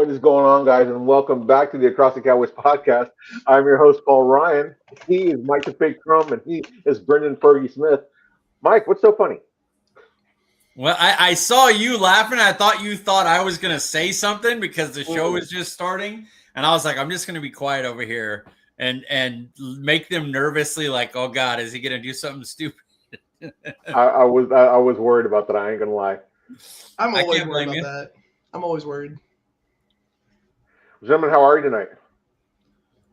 What is going on, guys? And welcome back to the Across the Cowboys podcast. I'm your host, Paul Ryan. He is Mike the Fake Crumb, and he is Brendan Fergie Smith. Mike, what's so funny? Well, I saw you laughing. I thought you thought I was going to say something because the show was just starting. And I was like, I'm just going to be quiet over here and make them nervously like, oh, God, is he going to do something stupid? I was worried about that. I ain't going to lie. I'm always worried about that. I'm always worried. Gentlemen, how are you tonight?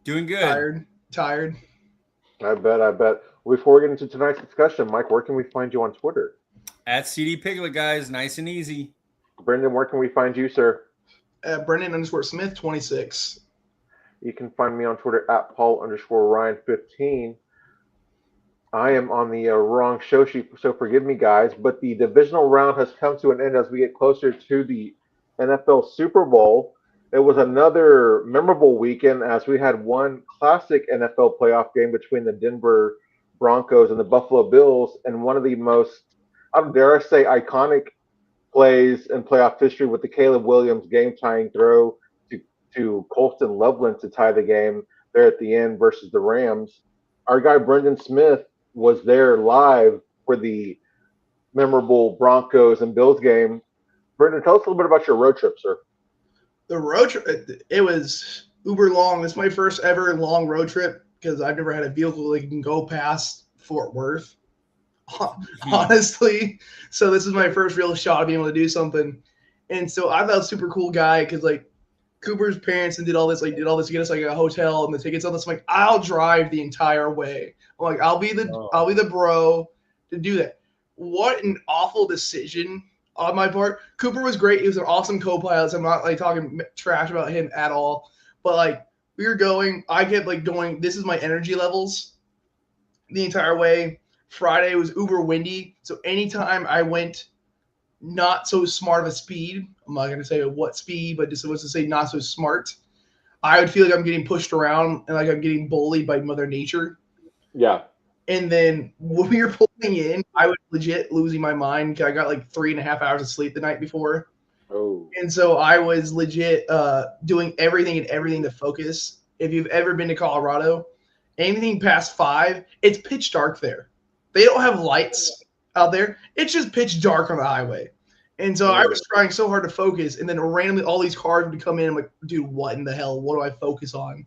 Doing good. Tired. I bet. Before we get into tonight's discussion, Mike, where can we find you on Twitter? At CD Piglet, guys. Nice and easy. Brendan, where can we find you, sir? Brendan_Smith26. You can find me on Twitter at Paul_Ryan15. I am on the wrong show sheet, so forgive me, guys. But the divisional round has come to an end as we get closer to the NFL Super Bowl. It was another memorable weekend as we had one classic NFL playoff game between the Denver Broncos and the Buffalo Bills, and one of the most, I dare say, iconic plays in playoff history with the Caleb Williams game-tying throw to Colston Loveland to tie the game there at the end versus the Rams. Our guy Brendan Smith was there live for the memorable Broncos and Bills game. Brendan, tell us a little bit about your road trip, sir. The road trip, it was uber long. This is my first ever long road trip because I've never had a vehicle that can go past Fort Worth, honestly. So this is my first real shot of being able to do something. And so I felt super cool guy because like Cooper's parents did all this to get us like a hotel and the tickets on this. I'm like, I'll drive the entire way. I'm like, I'll be the bro to do that. What an awful decision on my part. Cooper was great. He was an awesome co-pilot. So I'm not like talking trash about him at all. But like we were going, I kept like going, this is my energy levels the entire way. Friday was uber windy. So anytime I went not so smart of a speed, I'm not going to say what speed, but just was to say not so smart, I would feel like I'm getting pushed around and like I'm getting bullied by Mother Nature. Yeah. And then when we were pulling in, I was legit losing my mind. I got like 3.5 hours of sleep the night before. Oh. And so I was legit doing everything to focus. If you've ever been to Colorado, anything past 5, it's pitch dark there. They don't have lights out there. It's just pitch dark on the highway. And so I was trying so hard to focus, and then randomly all these cars would come in. I'm like, dude, what in the hell? What do I focus on?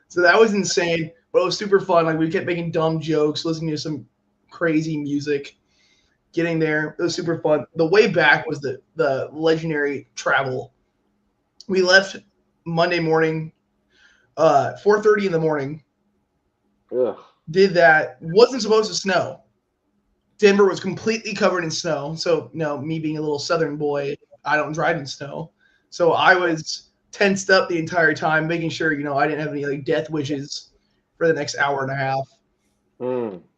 So that was insane, but it was super fun. Like we kept making dumb jokes, listening to some crazy music, getting there. It was super fun. The way back was the legendary travel. We left Monday morning, 4:30 in the morning. Ugh. Did that. Wasn't supposed to snow. Denver was completely covered in snow. So, me being a little southern boy, I don't drive in snow. So I was tensed up the entire time, making sure, I didn't have any like death wishes for the next hour and a half.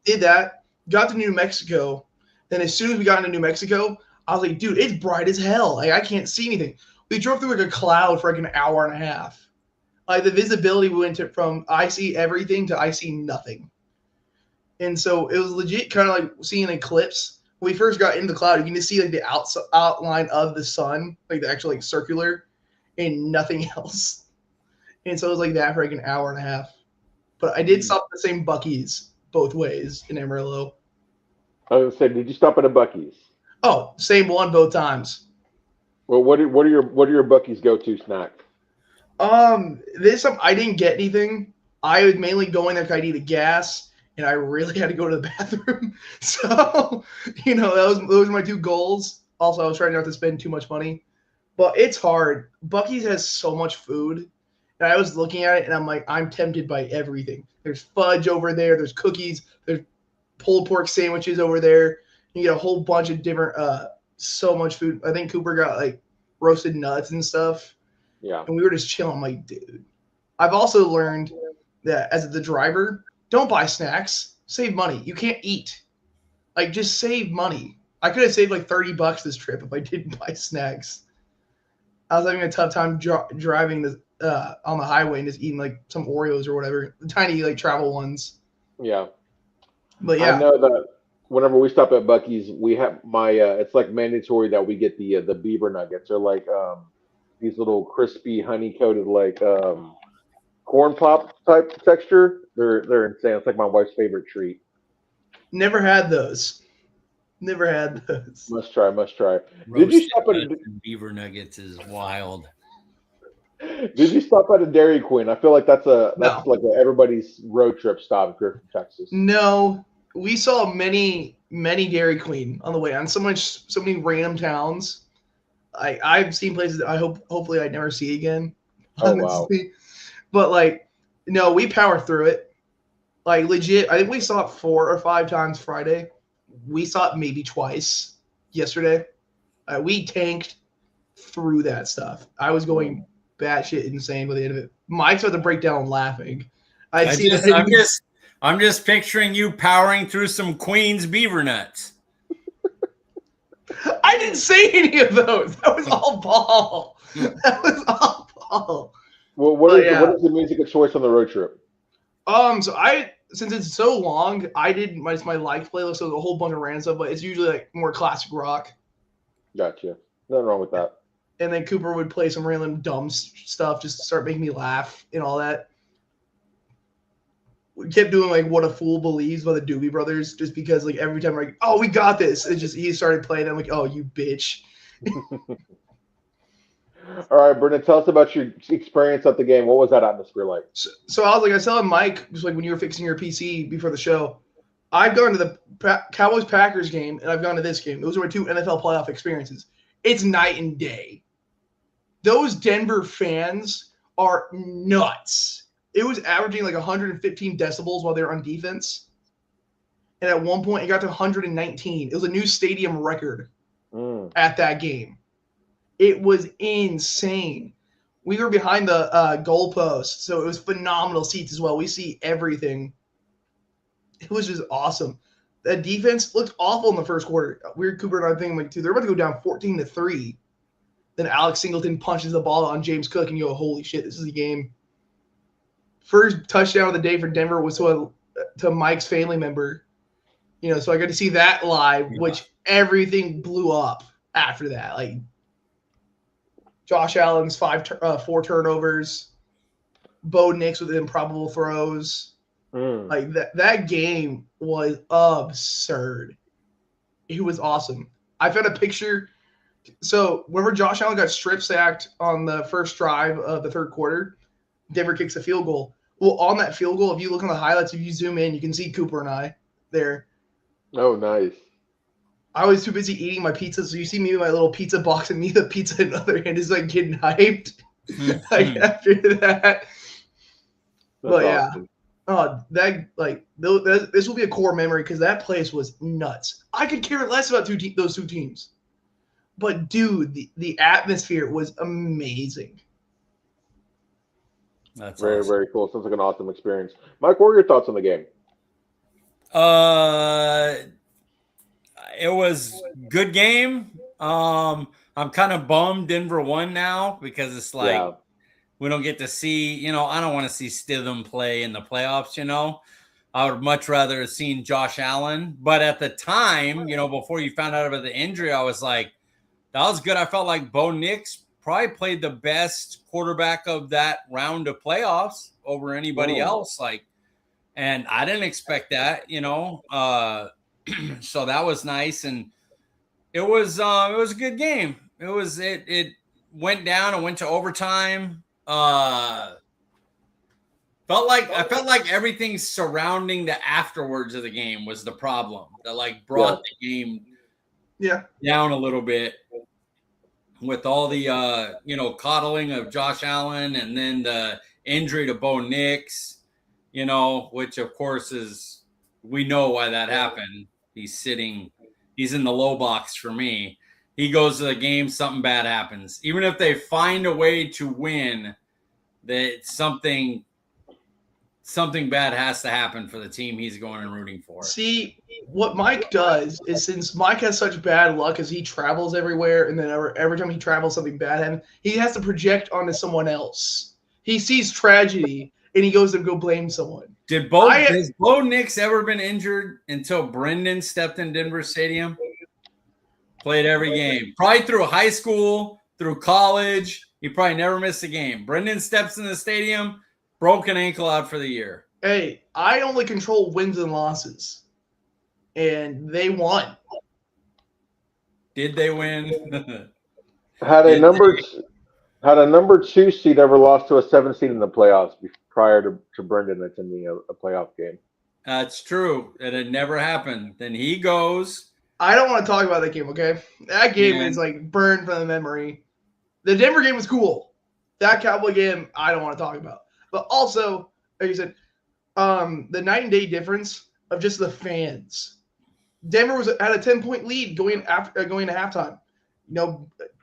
Did that. Got to New Mexico. Then as soon as we got into New Mexico, I was like, dude, it's bright as hell. Like I can't see anything. We drove through like a cloud for like an hour and a half. Like the visibility went from I see everything to I see nothing. And so it was legit kind of like seeing an eclipse. When we first got into the cloud, you can just see like the outline of the sun, like the actual like circular, and nothing else. And so it was like that for like an hour and a half. But I did stop at the same Buc-ee's both ways in Amarillo. I was gonna say, did you stop at a Buc-ee's? Oh, same one both times. Well, what are your Buc-ee's go-to snack? I didn't get anything. I would mainly go in there because I needed gas, and I really had to go to the bathroom. So, those were my two goals. Also, I was trying not to spend too much money. But it's hard. Buc-ee's has so much food. And I was looking at it, and I'm like, I'm tempted by everything. There's fudge over there. There's cookies. There's pulled pork sandwiches over there. You get a whole bunch of different, so much food. I think Cooper got, like, roasted nuts and stuff. Yeah. And we were just chilling. I'm like, dude. I've also learned that as the driver, don't buy snacks. Save money. You can't eat. Like, just save money. I could have saved, like, $30 this trip if I didn't buy snacks. I was having a tough time driving on the highway and just eating like some Oreos or whatever, the tiny like travel ones. Yeah, but yeah, I know that whenever we stop at Buc-ee's, we have it's like mandatory that we get the beaver nuggets. They're like these little crispy, honey coated like corn pop type texture. They're insane. It's like my wife's favorite treat. Never had those. Never had those. Must try, must try. Did Roasted you stop at nuts and beaver nuggets is wild. Did you stop at a Dairy Queen? I feel like that's No. like everybody's road trip stop if you're from Texas. No, we saw many Dairy Queen on the way on so many random towns. I've seen places that hopefully I'd never see again. Oh, wow. Honestly. But like, no, we power through it. Like legit, I think we saw it 4 or 5 times Friday. We saw it maybe twice yesterday. We tanked through that stuff. I was going batshit insane by the end of it. Mike's about to break down laughing. I'm just picturing you powering through some Queen's beaver nuts. I didn't say any of those. That was all Paul. That was all Paul. Well, what is the music of choice on the road trip? So since it's so long, I did my liked playlist, so there's a whole bunch of random stuff, but it's usually like more classic rock. Gotcha. Nothing wrong with that. And then Cooper would play some random dumb stuff just to start making me laugh and all that. We kept doing like "What a Fool Believes" by the Doobie Brothers, just because like every time we're like, "Oh, we got this," he started playing. I'm like, "Oh, you bitch." All right, Brendan, tell us about your experience at the game. What was that atmosphere like? So I was telling Mike, just like when you were fixing your PC before the show, I've gone to the Cowboys-Packers game, and I've gone to this game. Those are my 2 NFL playoff experiences. It's night and day. Those Denver fans are nuts. It was averaging like 115 decibels while they were on defense. And at one point, it got to 119. It was a new stadium record at that game. It was insane. We were behind the goalpost, so it was phenomenal seats as well. We see everything. It was just awesome. That defense looked awful in the first quarter. Weird Cooper and I thinking like, dude, they're about to go down 14-3. Then Alex Singleton punches the ball on James Cook, and you go, holy shit, this is the game. First touchdown of the day for Denver was to Mike's family member. So I got to see that live, which everything blew up after that. Like Josh Allen's 4 turnovers, Bo Nix with improbable throws. Like that game was absurd. It was awesome. I found a picture. So whenever Josh Allen got strip sacked on the first drive of the third quarter, Denver kicks a field goal. Well, on that field goal, if you look on the highlights, if you zoom in, you can see Cooper and I there. Oh, nice. I was too busy eating my pizza, so you see me with my little pizza box and me the pizza in the other hand is like getting hyped. Like after that. That's but yeah. awesome. Oh, this will be a core memory because that place was nuts. I could care less about those 2 teams. But dude, the atmosphere was amazing. That's very, awesome. very cool. Sounds like an awesome experience. Mike, what were your thoughts on the game? It was good game. I'm kind of bummed Denver won now because it's like we don't get to see, I don't want to see Stidham play in the playoffs, I would much rather have seen Josh Allen. But at the time, before you found out about the injury, I was like, that was good. I felt like Bo Nix probably played the best quarterback of that round of playoffs over anybody else. And I didn't expect that, so that was nice. And it was a good game. It went down and went to overtime. I felt like everything surrounding the afterwards of the game was the problem that brought the game down a little bit. With all the coddling of Josh Allen and then the injury to Bo Nix, which of course we know why that happened. He's in the low box for me. He goes to the game, something bad happens. Even if they find a way to win, that something bad has to happen for the team he's going and rooting for. See, what Mike does is, since Mike has such bad luck as he travels everywhere, and then every time he travels, something bad happens, he has to project onto someone else. He sees tragedy, and he goes to go blame someone. Has Bo Nix ever been injured until Brendan stepped in Denver Stadium? Played every game. Probably through high school, through college. He probably never missed a game. Brendan steps in the stadium, broken ankle out for the year. Hey, I only control wins and losses, and they won. Did they win? Had a number 2 seed ever lost to a 7 seed in the playoffs prior to Brendan attending a playoff game? That's true. It had never happened. Then he goes. I don't want to talk about that game, okay? That game is like burned from the memory. The Denver game was cool. That Cowboy game, I don't want to talk about. But also, like you said, the night and day difference of just the fans. Denver was at a 10-point lead going to halftime.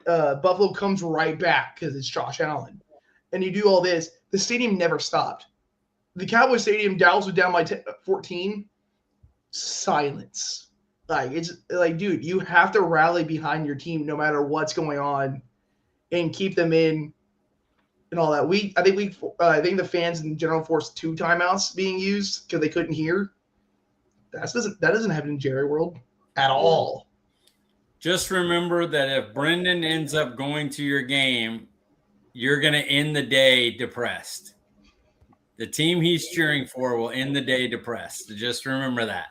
Buffalo comes right back because it's Josh Allen. And you do all this. The stadium never stopped. The Cowboy Stadium, Dallas was down by 14. Silence. It's like, dude, you have to rally behind your team no matter what's going on and keep them in and all that. I think the fans in general forced 2 timeouts being used because they couldn't hear. That doesn't happen in Jerry World at all. Just remember that if Brendan ends up going to your game, you're going to end the day depressed. The team he's cheering for will end the day depressed. So just remember that.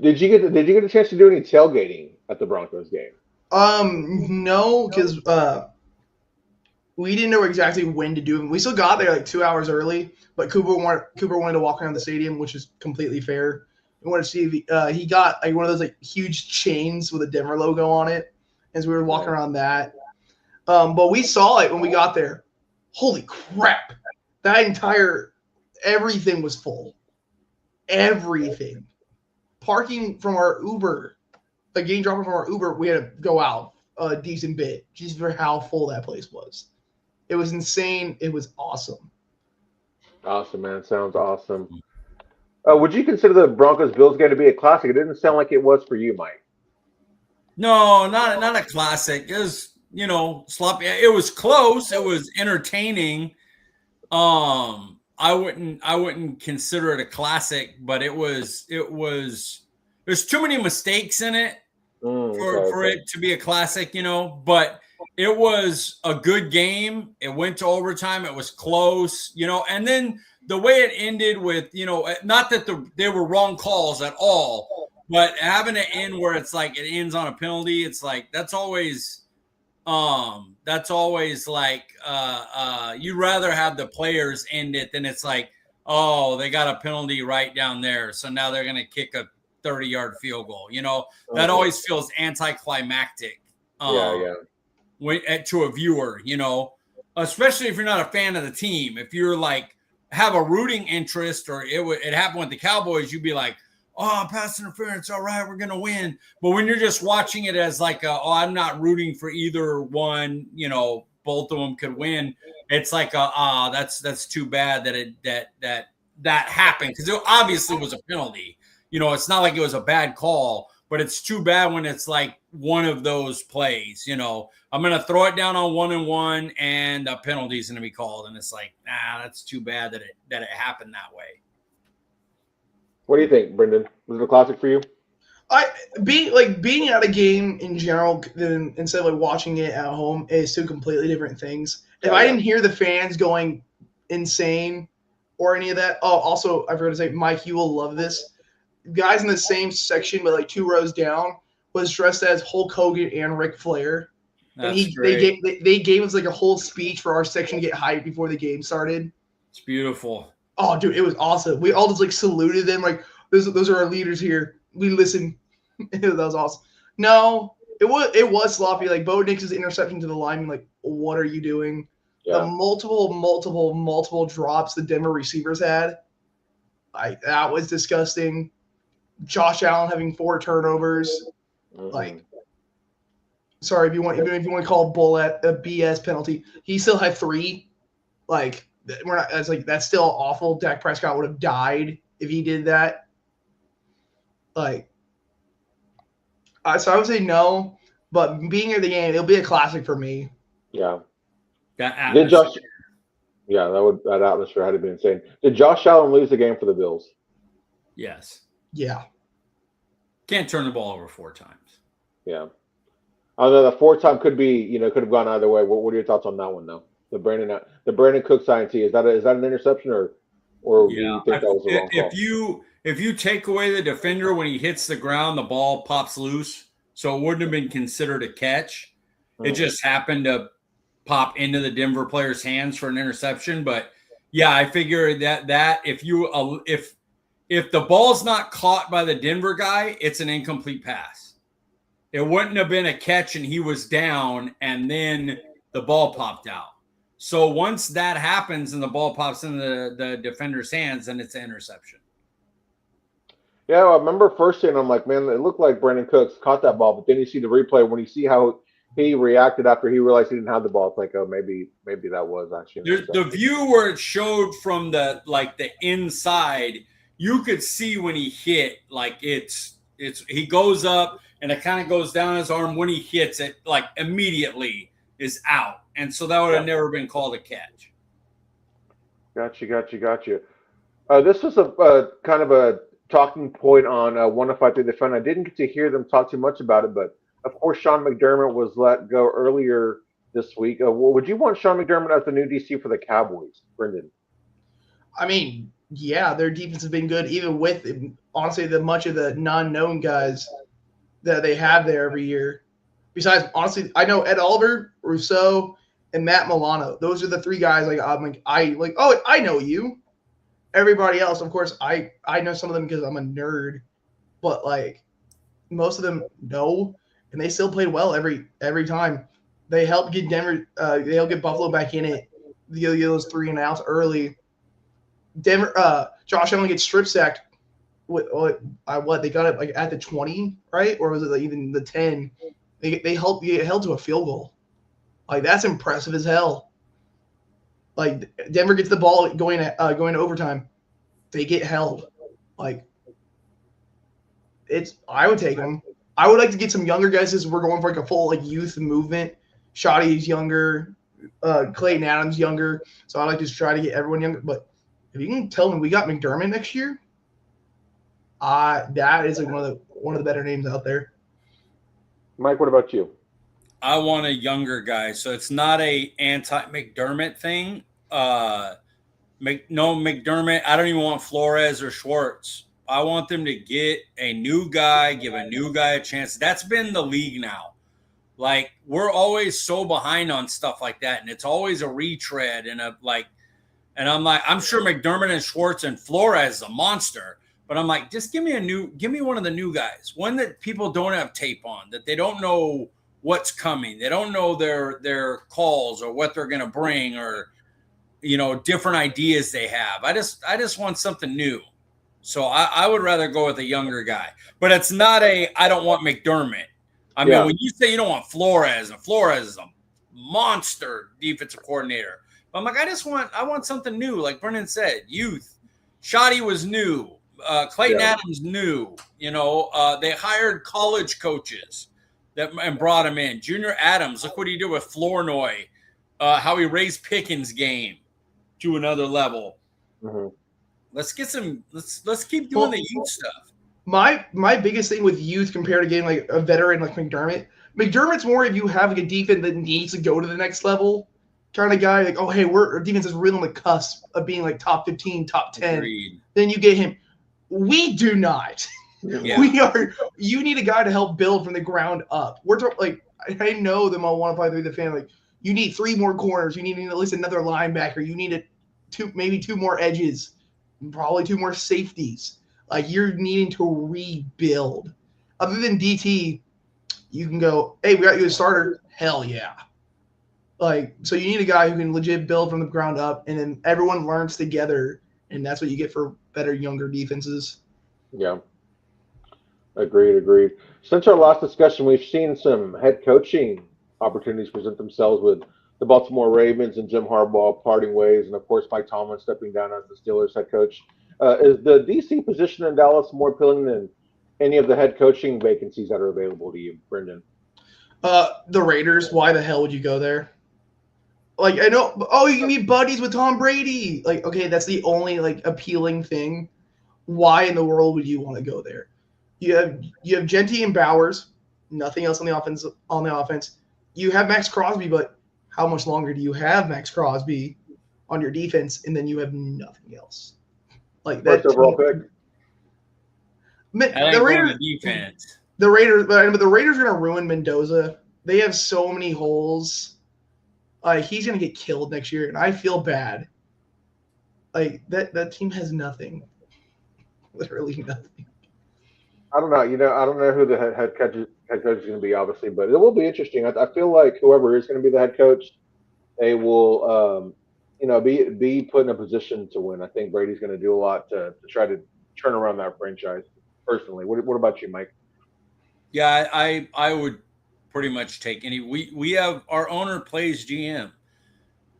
Did you get a chance to do any tailgating at the Broncos game? No, because we didn't know exactly when to do them. We still got there like 2 hours early, but Cooper wanted to walk around the stadium, which is completely fair. We wanted to see he got like one of those like huge chains with a Denver logo on it, as we were walking around that. But we saw it when we got there. Holy crap! Everything was full. Everything. Parking from our Uber, getting dropped from our Uber, we had to go out a decent bit just for how full that place was. It was insane. It was awesome. Awesome, man. Sounds awesome. Would you consider the Broncos-Bills game to be a classic? It didn't sound like it was for you, Mike. No, not a classic. It was, sloppy. It was close. It was entertaining. I wouldn't consider it a classic, but there's too many mistakes in it for it to be a classic, but it was a good game. It went to overtime. It was close, and then the way it ended with, not that they were wrong calls at all, but having it end where it's like it ends on a penalty, it's like that's always like you'd rather have the players end it than it's like, oh, they got a penalty right down there, so now they're gonna kick a 30-yard field goal. That always feels anticlimactic. To a viewer, especially if you're not a fan of the team. If you're like have a rooting interest, or it happened with the Cowboys, you'd be like, oh, pass interference, all right, we're gonna win. But when you're just watching it as like, I'm not rooting for either one, both of them could win. It's like, that's too bad that happened, because it obviously was a penalty. It's not like it was a bad call, but it's too bad when it's like one of those plays. I'm gonna throw it down on 1-and-1, and a penalty is gonna be called, and it's like, that's too bad that it happened that way. What do you think, Brendan? Was it a classic for you? Being at a game in general, instead of like watching it at home, is two completely different things. If I didn't hear the fans going insane or any of that, also I forgot to say, Mike, you will love this. Guys in the same section, but like 2 rows down, was dressed as Hulk Hogan and Ric Flair. That's and great. they gave us like a whole speech for our section to get hyped before the game started. It's beautiful. Oh, dude, it was awesome. We all just like saluted them, like those are our leaders here. We listen. That was awesome. No, it was sloppy. Like Bo Nix's interception to the lineman, like, what are you doing? Yeah. The multiple drops the Denver receivers had, that was disgusting. Josh Allen having 4 turnovers. Like, sorry, if you want to call Bull a BS penalty, he still had 3. Like, that's still awful. Dak Prescott would have died if he did that. Like, so I would say no, but being at the game, it'll be a classic for me. Yeah. That atmosphere. That atmosphere had to be insane. Did Josh Allen lose the game for the Bills? Yes. Yeah. Can't turn the ball over 4 times. Yeah. Although the fourth time could be, could have gone either way. What are your thoughts on that one, though? The Brandon Cooks INT, is that an interception, or do Yeah, you think that was the wrong if call? you take away the defender when he hits the ground, the ball pops loose, so it wouldn't have been considered a catch. It Mm. just happened to pop into the Denver player's hands for an interception. But yeah, I figure that if the ball's not caught by the Denver guy, it's an incomplete pass. It wouldn't have been a catch and he was down and then the ball popped out. So once that happens and the ball pops in the defender's hands, then it's an interception. Yeah, I remember first seeing. I'm like, man, it looked like Brandon Cooks caught that ball, but then you see the replay when you see how he reacted after he realized he didn't have the ball. It's like, oh, maybe that was actually an There's the interception. view where it showed from the inside, you could see when he hit, like it's he goes up and it kind of goes down his arm. When he hits it, like immediately is out. And so that would have never been called a catch. Got you. This was a kind of a talking point on 105 the Defend. I didn't get to hear them talk too much about it, but of course, Sean McDermott was let go earlier this week. Would you want Sean McDermott as the new DC for the Cowboys, Brendan? I mean, yeah, their defense has been good, even with honestly much of the non-known guys that they have there every year. Besides, honestly, I know Ed Oliver, Rousseau, and Matt Milano. Those are the three guys. I know you. Everybody else, of course, I know some of them because I'm a nerd, but like most of them know, and they still played well every time. They helped get they helped get Buffalo back in it. Those 3 and outs early. Denver, Josh Allen gets strip sacked. What they got it like at the 20, right? Or was it like even the 10? They helped get held to a field goal. Like that's impressive as hell. Like Denver gets the ball going to overtime, they get held. Like I would take them. I would like to get some younger guys as we're going for like a full like youth movement. Shoddy's younger, Clayton Adams younger, so I like to try to get everyone younger. But if you can tell me we got McDermott next year, that is like one of the better names out there. Mike, what about you? I want a younger guy, so it's not a anti-McDermott thing. McDermott. I don't even want Flores or Schwartz. I want them to get a new guy, give a new guy a chance. That's been the league now. Like we're always so behind on stuff like that, and it's always a retread and And I'm like, I'm sure McDermott and Schwartz and Flores is a monster. But I'm like, just give me one of the new guys, one that people don't have tape on, that they don't know what's coming. They don't know their calls or what they're going to bring or, different ideas they have. I just want something new. So I would rather go with a younger guy. But it's not I don't want McDermott. I mean, when you say you don't want Flores, and Flores is a monster defensive coordinator. But I'm like, I want something new. Like Brennan said, youth. Shoddy was new. Clayton Adams new. They hired college coaches and brought him in. Junior Adams, look what he did with Flournoy, how he raised Pickens' game to another level. Mm-hmm. Let's get some. Let's keep doing the youth stuff. My biggest thing with youth compared to getting like a veteran like McDermott. McDermott's more if you have like a defense that needs to go to the next level kind of guy. Like, oh hey, our defense is really on the cusp of being like top 15, top 10. Agreed. Then you get him. We do not. Yeah. You need a guy to help build from the ground up. We're like, I know them on 153 the fan. Like, you need 3 more corners. You need at least another linebacker. You need maybe 2 more edges, probably 2 more safeties. Like, you're needing to rebuild. Other than DT, you can go, hey, we got you a starter. Hell yeah. Like, so you need a guy who can legit build from the ground up, and then everyone learns together, and that's what you get for better younger defenses. Yeah. Agreed. Since our last discussion, we've seen some head coaching opportunities present themselves with the Baltimore Ravens and Jim Harbaugh parting ways, and of course Mike Tomlin stepping down as the Steelers head coach. Is the DC position in Dallas more appealing than any of the head coaching vacancies that are available to you, Brendan? The Raiders. Why the hell would you go there? Like, I know. Oh, you can be buddies with Tom Brady. Like, okay, that's the only like appealing thing. Why in the world would you want to go there? You have Genty and Bowers. nothing else on the offense. You have Max Crosby, but how much longer do you have Max Crosby on your defense, and then you have nothing else? Like that. First overall pick. The Raiders. Defense. But the Raiders are gonna ruin Mendoza. They have so many holes. Like he's gonna get killed next year, and I feel bad. Like that team has nothing. Literally nothing. I don't know. I don't know who the head coach is going to be, obviously, but it will be interesting. I feel like whoever is going to be the head coach, they will, be put in a position to win. I think Brady's going to do a lot to try to turn around that franchise. Personally, what about you, Mike? Yeah, I would pretty much take any. We have our owner plays GM,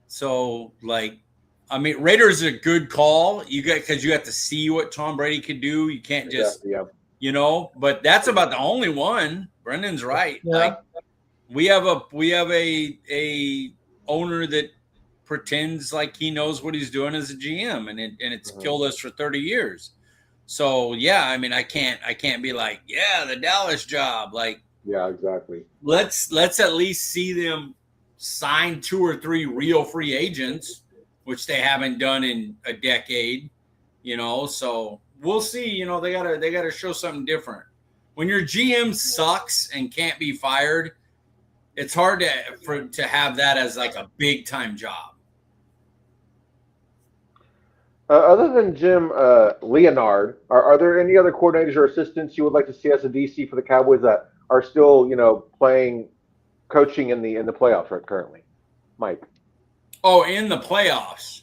so like. I mean, Raiders is a good call. Because you have to see what Tom Brady could do. You can't just, but that's about the only one. Brendan's right. Yeah. Like we have a owner that pretends like he knows what he's doing as a GM, and it's killed us for 30 years. So yeah, I mean, I can't be like, yeah, the Dallas job. Like, yeah, exactly. Let's at least see them sign 2 or 3 real free agents, which they haven't done in a decade, so we'll see. They gotta show something different. When your GM sucks and can't be fired, it's hard to have that as like a big time job. Other than Jim Leonard, are there any other coordinators or assistants you would like to see as a DC for the Cowboys that are still coaching in the playoffs right currently? Mike. Oh, in the playoffs?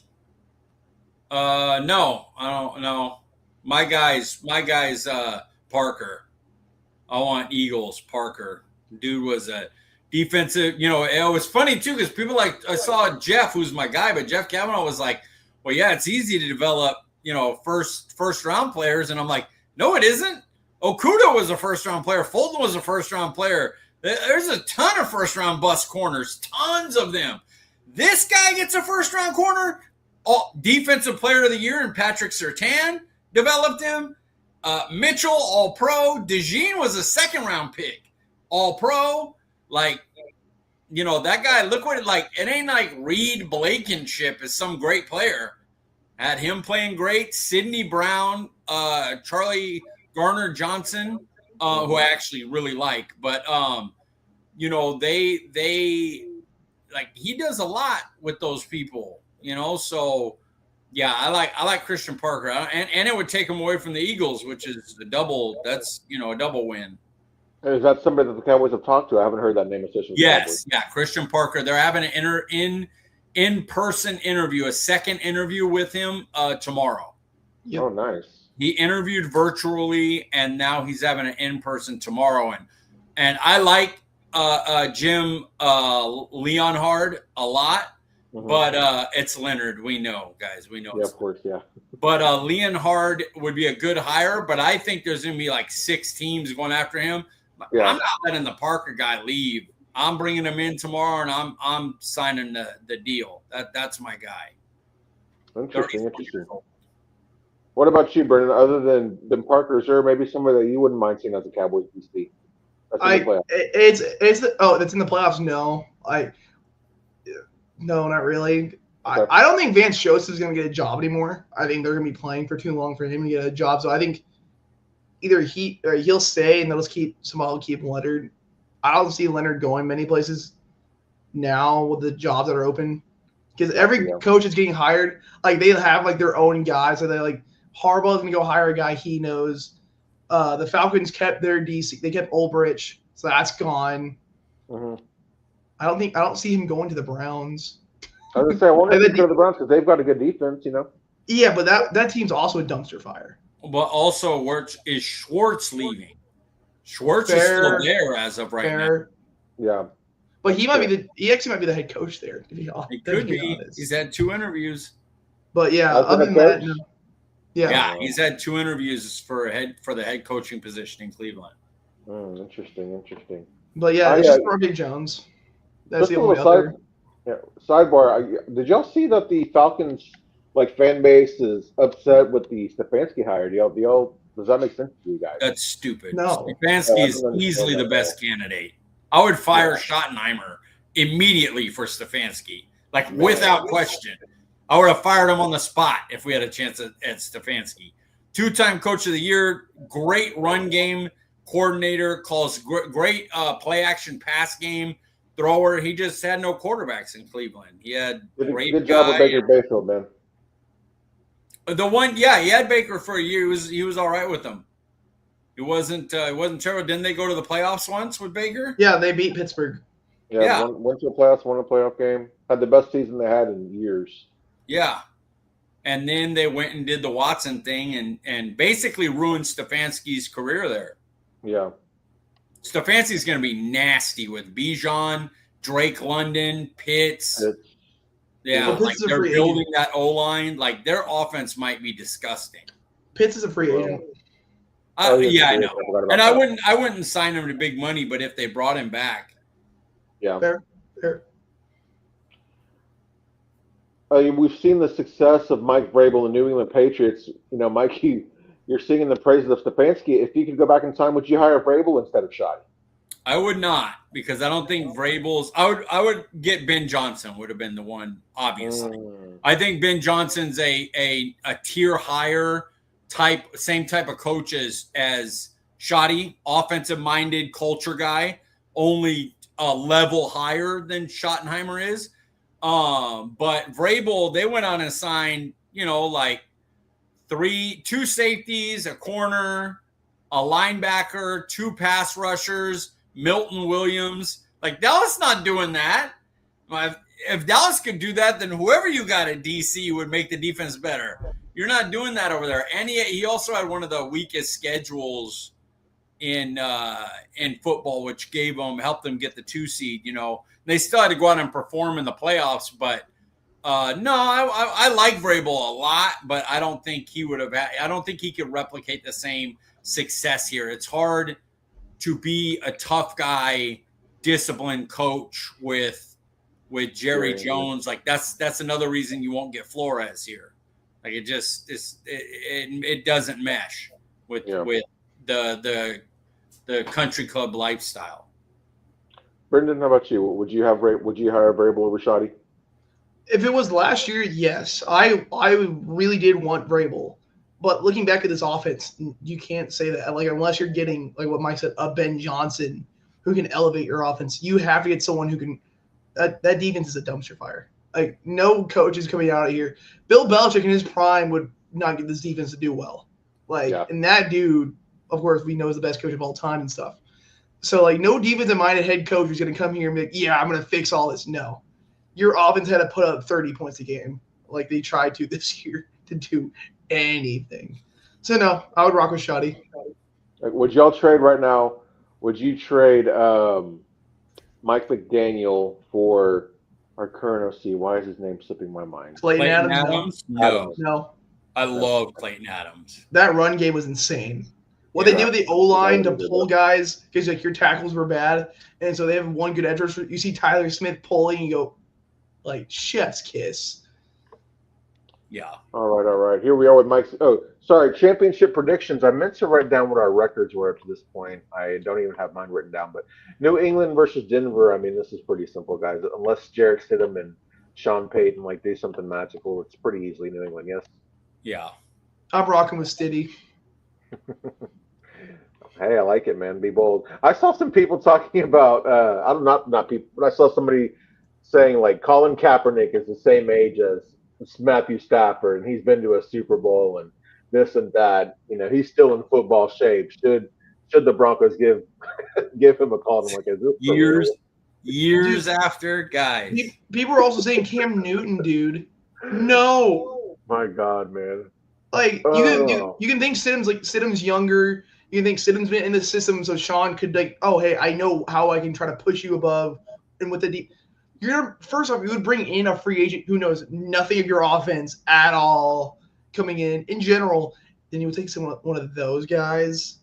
No, I don't know. My guy's Parker. I want Eagles Parker. Dude was a defensive. It was funny too because people I saw Jeff, who's my guy, but Jeff Kavanaugh was like, "Well, yeah, it's easy to develop, first round players," and I'm like, "No, it isn't. Okuda was a first round player. Fulton was a first round player. There's a ton of first round bust corners, tons of them." This guy gets a first-round corner, defensive player of the year, and Patrick Surtain developed him. Mitchell, all-pro. DeJean was a second-round pick, all-pro. Like, that guy, look what it ain't like Reed Blankenship is some great player. Had him playing great. Sidney Brown, Charlie Garner-Johnson, who I actually really like. But, they like he does a lot with those people, so yeah, I like Christian Parker, and it would take him away from the Eagles, which is a double. That's a double win. Is that somebody that the Cowboys have talked to? I haven't heard that name associated with Yes, yeah, Christian Parker. They're having an in-person interview, a second interview with him tomorrow. Yep. Oh, nice. He interviewed virtually, and now he's having an in-person tomorrow, and I like Jim Leonhard a lot, but it's Leonard. We know, guys. We know. Yeah, of course, yeah. But Leonhard would be a good hire, but I think there's going to be like 6 teams going after him. Yeah. I'm not letting the Parker guy leave. I'm bringing him in tomorrow, and I'm signing the deal. That's my guy. Interesting. What about you, Brendan? Other than Parker, is there maybe somebody that you wouldn't mind seeing as a Cowboys DC? That's in the playoffs. No, no, not really. Okay. I don't think Vance Joseph is going to get a job anymore. I think they're going to be playing for too long for him to get a job. So I think either he'll stay and they'll just keep Leonard. I don't see Leonard going many places now with the jobs that are open because every coach is getting hired. Like they have like their own guys. So they like Harbaugh's going to go hire a guy he knows. The Falcons kept their DC. They kept Ulbrich, so that's gone. Mm-hmm. I don't see him going to the Browns. I was gonna say I wonder if he'd go to the Browns because they've got a good defense, Yeah, but that team's also a dumpster fire. But also, is Schwartz leaving? Schwartz is still there as of right now. Yeah, but he actually might be the head coach there. To be honest, he could be. He's had 2 interviews. But yeah, other than that. Yeah, he's had 2 interviews for the head coaching position in Cleveland. Interesting. But yeah, it's just Broderick Jones. That's the only other. Sidebar. Did y'all see that the Falcons fan base is upset with the Stefanski hire? Do y'all Does that make sense to you guys? That's stupid. No. Stefanski is easily the best candidate. I would fire Schottenheimer immediately for Stefanski, like without question. I would have fired him on the spot if we had a chance at Stefanski. 2-time coach of the year, great run game coordinator, calls great play action pass game thrower. He just had no quarterbacks in Cleveland. He had good job with Baker Mayfield, man. The one, he had Baker for a year. He was all right with them. It wasn't terrible. Didn't they go to the playoffs once with Baker? Yeah, they beat Pittsburgh. Yeah. Went to the playoffs, won a playoff game. Had the best season they had in years. Yeah. And then they went and did the Watson thing and basically ruined Stefanski's career there. Yeah. Stefanski's going to be nasty with Bijan, Drake London, Pitts. Yeah, like they're building that O-line. Like their offense might be disgusting. Pitts is a free agent. I know. And I wouldn't sign him to big money, but if they brought him back. Yeah. Fair. We've seen the success of Mike Vrabel and the New England Patriots. Mike, you're singing the praises of Stefanski. If you could go back in time, would you hire Vrabel instead of Shoddy? I would not, because I don't think Vrabel's. I would get Ben Johnson. Would have been the one, obviously. I think Ben Johnson's a tier higher type, same type of coach as Shoddy, offensive minded culture guy, only a level higher than Schottenheimer is. But Vrabel, they went on and signed, like 2 safeties, a corner, a linebacker, 2 pass rushers, Milton Williams. Like Dallas not doing that. If Dallas could do that, then whoever you got at DC would make the defense better. You're not doing that over there. And he also had one of the weakest schedules in football, which helped them get the 2 seed. They still had to go out and perform in the playoffs, but no, I like Vrabel a lot, but I don't think he would have. I don't think he could replicate the same success here. It's hard to be a tough guy, disciplined coach with Jerry Jones. Like that's another reason you won't get Flores here. Like it doesn't mesh with the country club lifestyle. Brendan, how about you? Would you hire Vrabel over Shoddy? If it was last year, yes. I really did want Vrabel. But looking back at this offense, you can't say that. Like, unless you're getting, like what Mike said, a Ben Johnson who can elevate your offense, you have to get someone who can that defense is a dumpster fire. Like, no coach is coming out of here. Bill Belichick in his prime would not get this defense to do well. And that dude, of course, we know is the best coach of all time and stuff. So, like, no defensive-minded head coach who's going to come here and be like, yeah, I'm going to fix all this. No. Your offense had to put up 30 points a game like they tried to this year to do anything. So, no, I would rock with Shoddy. Would y'all trade right now? Would you trade Mike McDaniel for our current OC? Why is his name slipping my mind? Clayton Adams? No. I love Clayton Adams. That run game was insane. What they did with the O-line to pull guys because like your tackles were bad, and so they have one good edge rusher. You see Tyler Smith pulling, and you go, like, chef's kiss. Yeah. All right. Here we are with Mike's. Oh, sorry. Championship predictions. I meant to write down what our records were up to this point. I don't even have mine written down. But New England versus Denver. I mean, this is pretty simple, guys. Unless Jarrett Stidham and Sean Payton do something magical, it's pretty easily New England. Yes. Yeah. I'm rocking with Stiddy. Hey, I like it, man. Be bold. I saw some people talking about. Not people, but I saw somebody saying like Colin Kaepernick is the same age as Matthew Stafford, and he's been to a Super Bowl and this and that. He's still in football shape. Should the Broncos give him a call? I'm like, is this years after, guys? People are also saying Cam Newton, dude. No. My God, man. Like you can think Stidham's younger. You can think Stidham's been in the system, so Sean could hey, I know how I can try to push you above. And with the deep, first off, you would bring in a free agent who knows nothing of your offense at all coming in general. Then you would take one of those guys.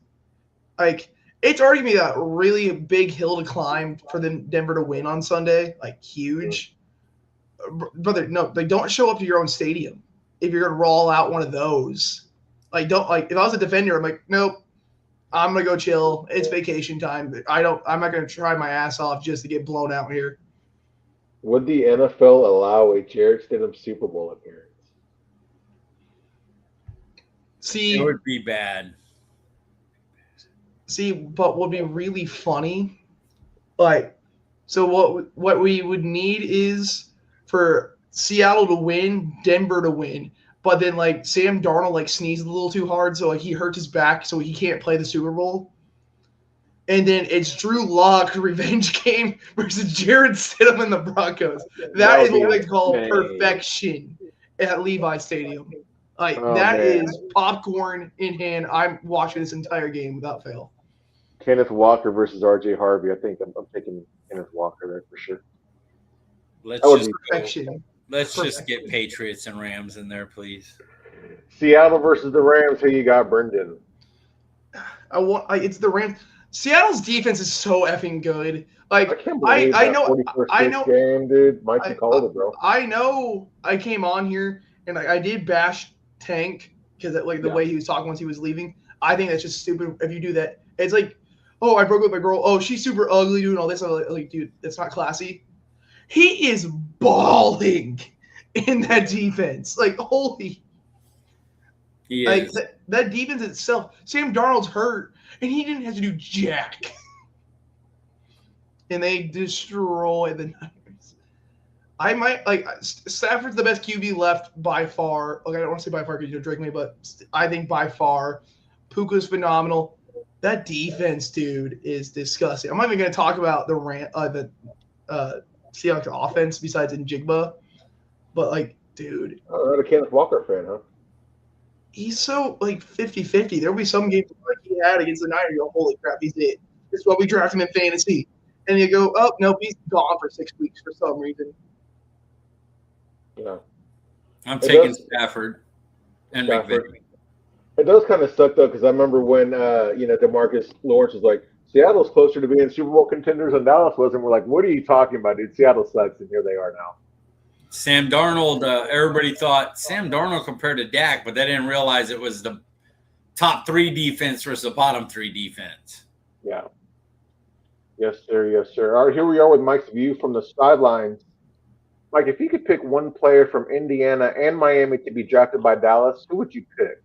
Like, it's already gonna be a really big hill to climb for Denver to win on Sunday. Like, huge, brother. No, don't show up to your own stadium if you're gonna roll out one of those. Like, don't like if I was a defender, I'm like, nope. I'm gonna go chill. It's vacation time. I'm not gonna try my ass off just to get blown out here. Would the NFL allow a Jarrett Stidham Super Bowl appearance? See, It would be bad. But would be really funny. Like, so what we would need is for Seattle to win, Denver to win. But then like Sam Darnold like sneezed a little too hard, so like he hurt his back, so he can't play the Super Bowl. And then it's Drew Lock revenge game versus Jarrett Stidham and the Broncos. That is what I call perfection at Levi Stadium. Like that is popcorn in hand. I'm watching this entire game without fail. Kenneth Walker versus R.J. Harvey. I think I'm taking Kenneth Walker there for sure. Let's just get Patriots and Rams in there, please. Seattle versus the Rams. Who you got, Brendan? It's the Rams. Seattle's defense is so effing good. Like I can't believe I know game, dude. Mikey called it, bro. I know. I came on here and like I did bash Tank because like the way he was talking once he was leaving. I think that's just stupid. If you do that, it's like, oh, I broke up with my girl. Oh, she's super ugly, doing all this. I'm like, dude, that's not classy. He is balling in that defense. Like, holy. He like is. that defense itself. Sam Darnold's hurt, and he didn't have to do jack. And they destroy the Niners. I might like Stafford's the best QB left by far. Okay, I don't want to say by far because you'll drink me, but I think by far. Puka's phenomenal. That defense, dude, is disgusting. I'm not even going to talk about the Seahawks offense besides Njigba, but like, dude, I'm a Kenneth Walker fan, huh? He's so like 50-50. There'll be some games like he had against the Niners. You go, holy crap, he's it. This is why we draft him in fantasy. And you go, oh nope, he's gone for 6 weeks for some reason. Yeah, I'm taking Stafford and McVay. It does kind of suck though, because I remember when DeMarcus Lawrence was like, Seattle's closer to being Super Bowl contenders than Dallas was, and we're like, what are you talking about, dude? Seattle sucks, and here they are now. Sam Darnold, everybody thought Sam Darnold compared to Dak, but they didn't realize it was the top 3 defense versus the bottom 3 defense. Yeah. Yes, sir. Yes, sir. All right, here we are with Mike's view from the sidelines. Mike, if you could pick one player from Indiana and Miami to be drafted by Dallas, who would you pick?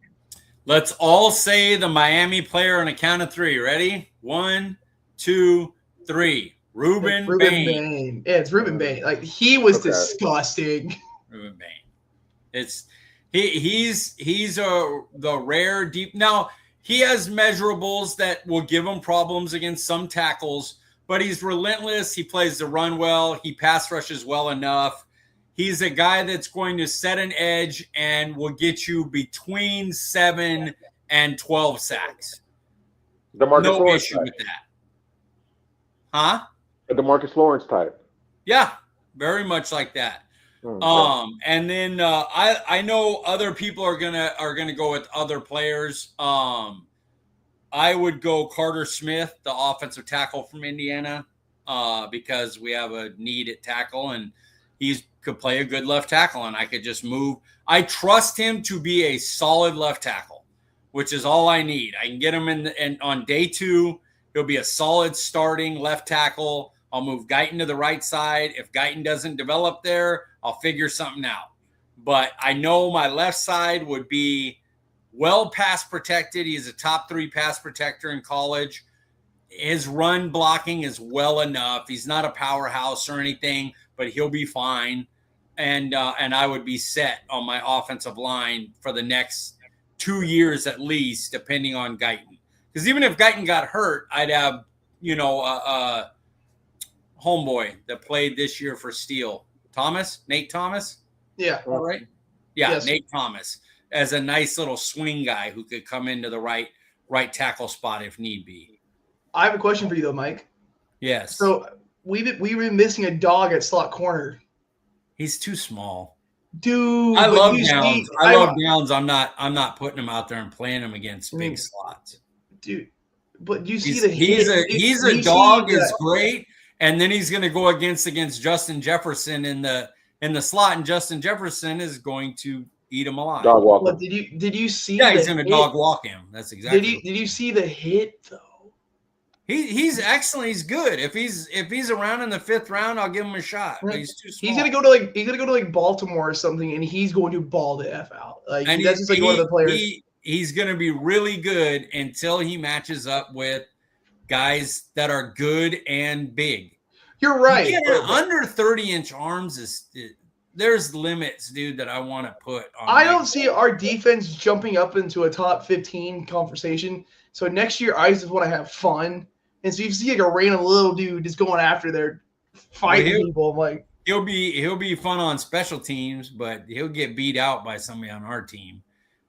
Let's all say the Miami player on a count of 3. Ready? 1, 2, 3. Ruben Bain. Yeah, it's Ruben Bain. Like he was disgusting. Ruben Bain. It's he's the rare deep. Now he has measurables that will give him problems against some tackles, but he's relentless. He plays the run well. He pass rushes well enough. He's a guy that's going to set an edge and will get you between 7 and 12 sacks. No issue with that. Huh? A DeMarcus Lawrence type. Yeah, very much like that. And then I know other people are gonna go with other players. I would go Carter Smith, the offensive tackle from Indiana, because we have a need at tackle, and he could play a good left tackle, and I could just move. I trust him to be a solid left tackle, which is all I need. I can get him in on day 2. He'll be a solid starting left tackle. I'll move Guyton to the right side. If Guyton doesn't develop there, I'll figure something out. But I know my left side would be well pass protected. He's a top 3 pass protector in college. His run blocking is well enough. He's not a powerhouse or anything, but he'll be fine. And I would be set on my offensive line for the next 2 years at least, depending on Guyton. Because even if Guyton got hurt, I'd have, homeboy that played this year for Steel. Nate Thomas? Yeah. All right. Yeah, yes. Nate Thomas as a nice little swing guy who could come into the right tackle spot if need be. I have a question for you though, Mike. Yes. So we've been missing a dog at slot corner. He's too small. Dude, I love Downs. I love Downs. I'm not putting him out there and playing him against big slots. Dude, but you see he's a dog is great, and then he's going to go against Justin Jefferson in the slot, and Justin Jefferson is going to eat him alive. Dog walk But him. did you see? Yeah, he's gonna dog walk him. That's exactly. Did you see the hit though? He's excellent. He's good. If he's around in the 5th round, I'll give him a shot. But he's too small. He's gonna go to Baltimore or something, and he's going to ball the F out. Like and that's just like one of the players. He's gonna be really good until he matches up with guys that are good and big. You're right. Under 30-inch arms there's limits, dude, that I want to put on. I don't see our defense jumping up into a top 15 conversation. So next year, I just want to have fun. And so you see like a random little dude just going after their fighting people. I'm like, he'll be fun on special teams, but he'll get beat out by somebody on our team.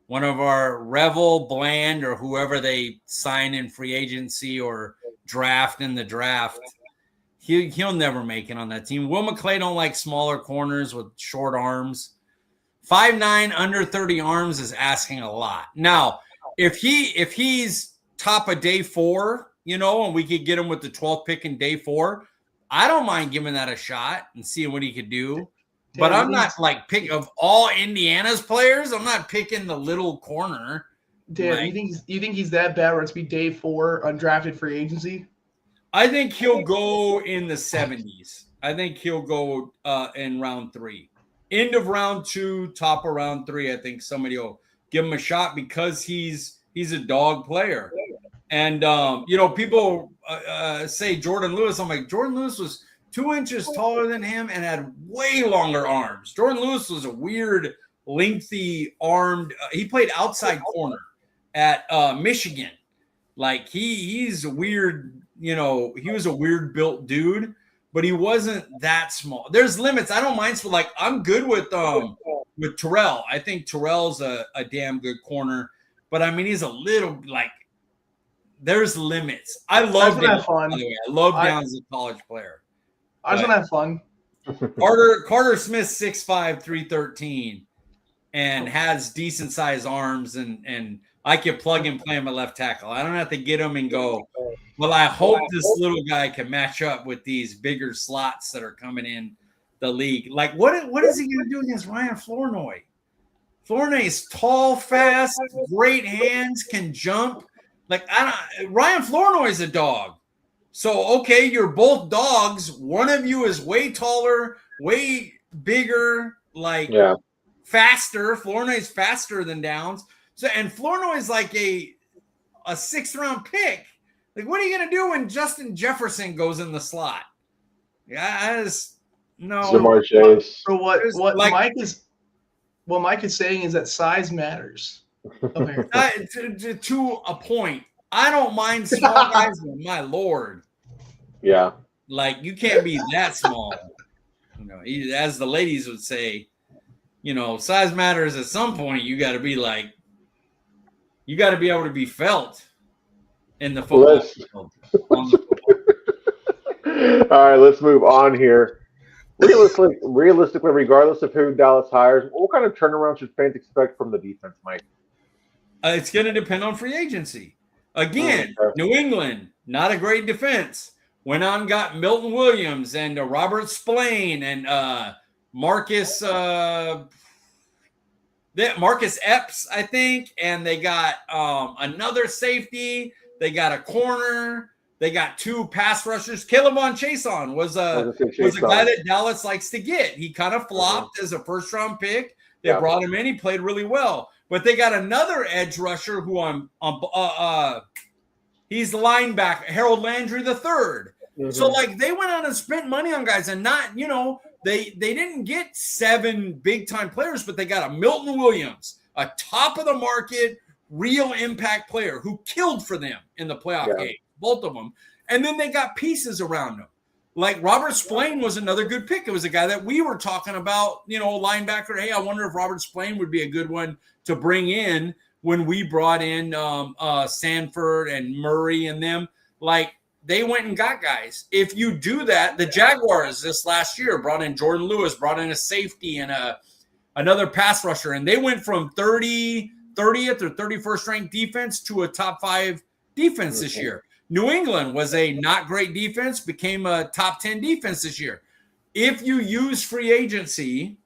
One of our Revel, Bland, or whoever they sign in free agency or draft in the draft, he'll never make it on that team. Will McClay don't like smaller corners with short arms. 5'9", under 30 arms is asking a lot. Now, if he's top of day 4, and we could get him with the 12th pick in day 4, I don't mind giving that a shot and seeing what he could do. But I'm not like pick of all Indiana's players. I'm not picking the little corner. Dan, you think he's that bad where it's be day 4 undrafted free agency? I think he'll go in the 70s. I think he'll go in round 3. End of round 2, top of round 3. I think somebody will give him a shot because he's a dog player. And, people say Jordan Lewis. I'm like, Jordan Lewis was 2 inches taller than him and had way longer arms. Jordan Lewis was a weird, lengthy armed. He played outside corner at Michigan. Like he's a weird, he was a weird built dude, but he wasn't that small. There's limits. I don't mind. Like I'm good with Terrell. I think Terrell's a damn good corner, but I mean he's a little like. There's limits. I love him. By the way, I love him as a college player. I just want to have fun. Carter Smith 6'5", 313, and has decent sized arms, and I can plug and play him at left tackle. I don't have to get him and go. Well, I hope this little guy can match up with these bigger slots that are coming in the league. Like, what is he going to do against Ryan Flournoy? Flournoy is tall, fast, great hands, can jump. Like Ryan Flournoy is a dog. So, okay, you're both dogs. One of you is way taller, way bigger, faster. Flournoy's faster than Downs. So, and Flournoy's like a 6th-round pick. Like, what are you going to do when Justin Jefferson goes in the slot? Yeah, no. Jamar Chase. So what Mike is saying is that size matters. To a point. I don't mind small guys, but my Lord. Yeah. Like, you can't be that small. As the ladies would say, size matters at some point. You got to be able to be felt in the football field. All right, let's move on here. Realistically, regardless of who Dallas hires, what kind of turnaround should fans expect from the defense, Mike? It's going to depend on free agency. Again, New England, not a great defense. Went on and got Milton Williams and Robert Spillane and Marcus Epps, I think. And they got another safety. They got a corner. They got 2 pass rushers. Caleb Von Chason was a guy that Dallas likes to get. He kind of flopped as a first-round pick. They brought him in. He played really well. But they got another edge rusher who he's the linebacker, Harold Landry III. Mm-hmm. So, they went out and spent money on guys and not, they didn't get 7 big-time players, but they got a Milton Williams, a top-of-the-market, real impact player who killed for them in the playoff game, both of them. And then they got pieces around them. Like Robert Spillane was another good pick. It was a guy that we were talking about, linebacker. Hey, I wonder if Robert Spillane would be a good one to bring in when we brought in Sanford and Murray and them. Like, they went and got guys. If you do that, the Jaguars this last year brought in Jordan Lewis, brought in a safety and another pass rusher, and they went from 30th or 31st ranked defense to a top 5 defense this year. New England was a not great defense, became a top 10 defense this year. If you use free agency,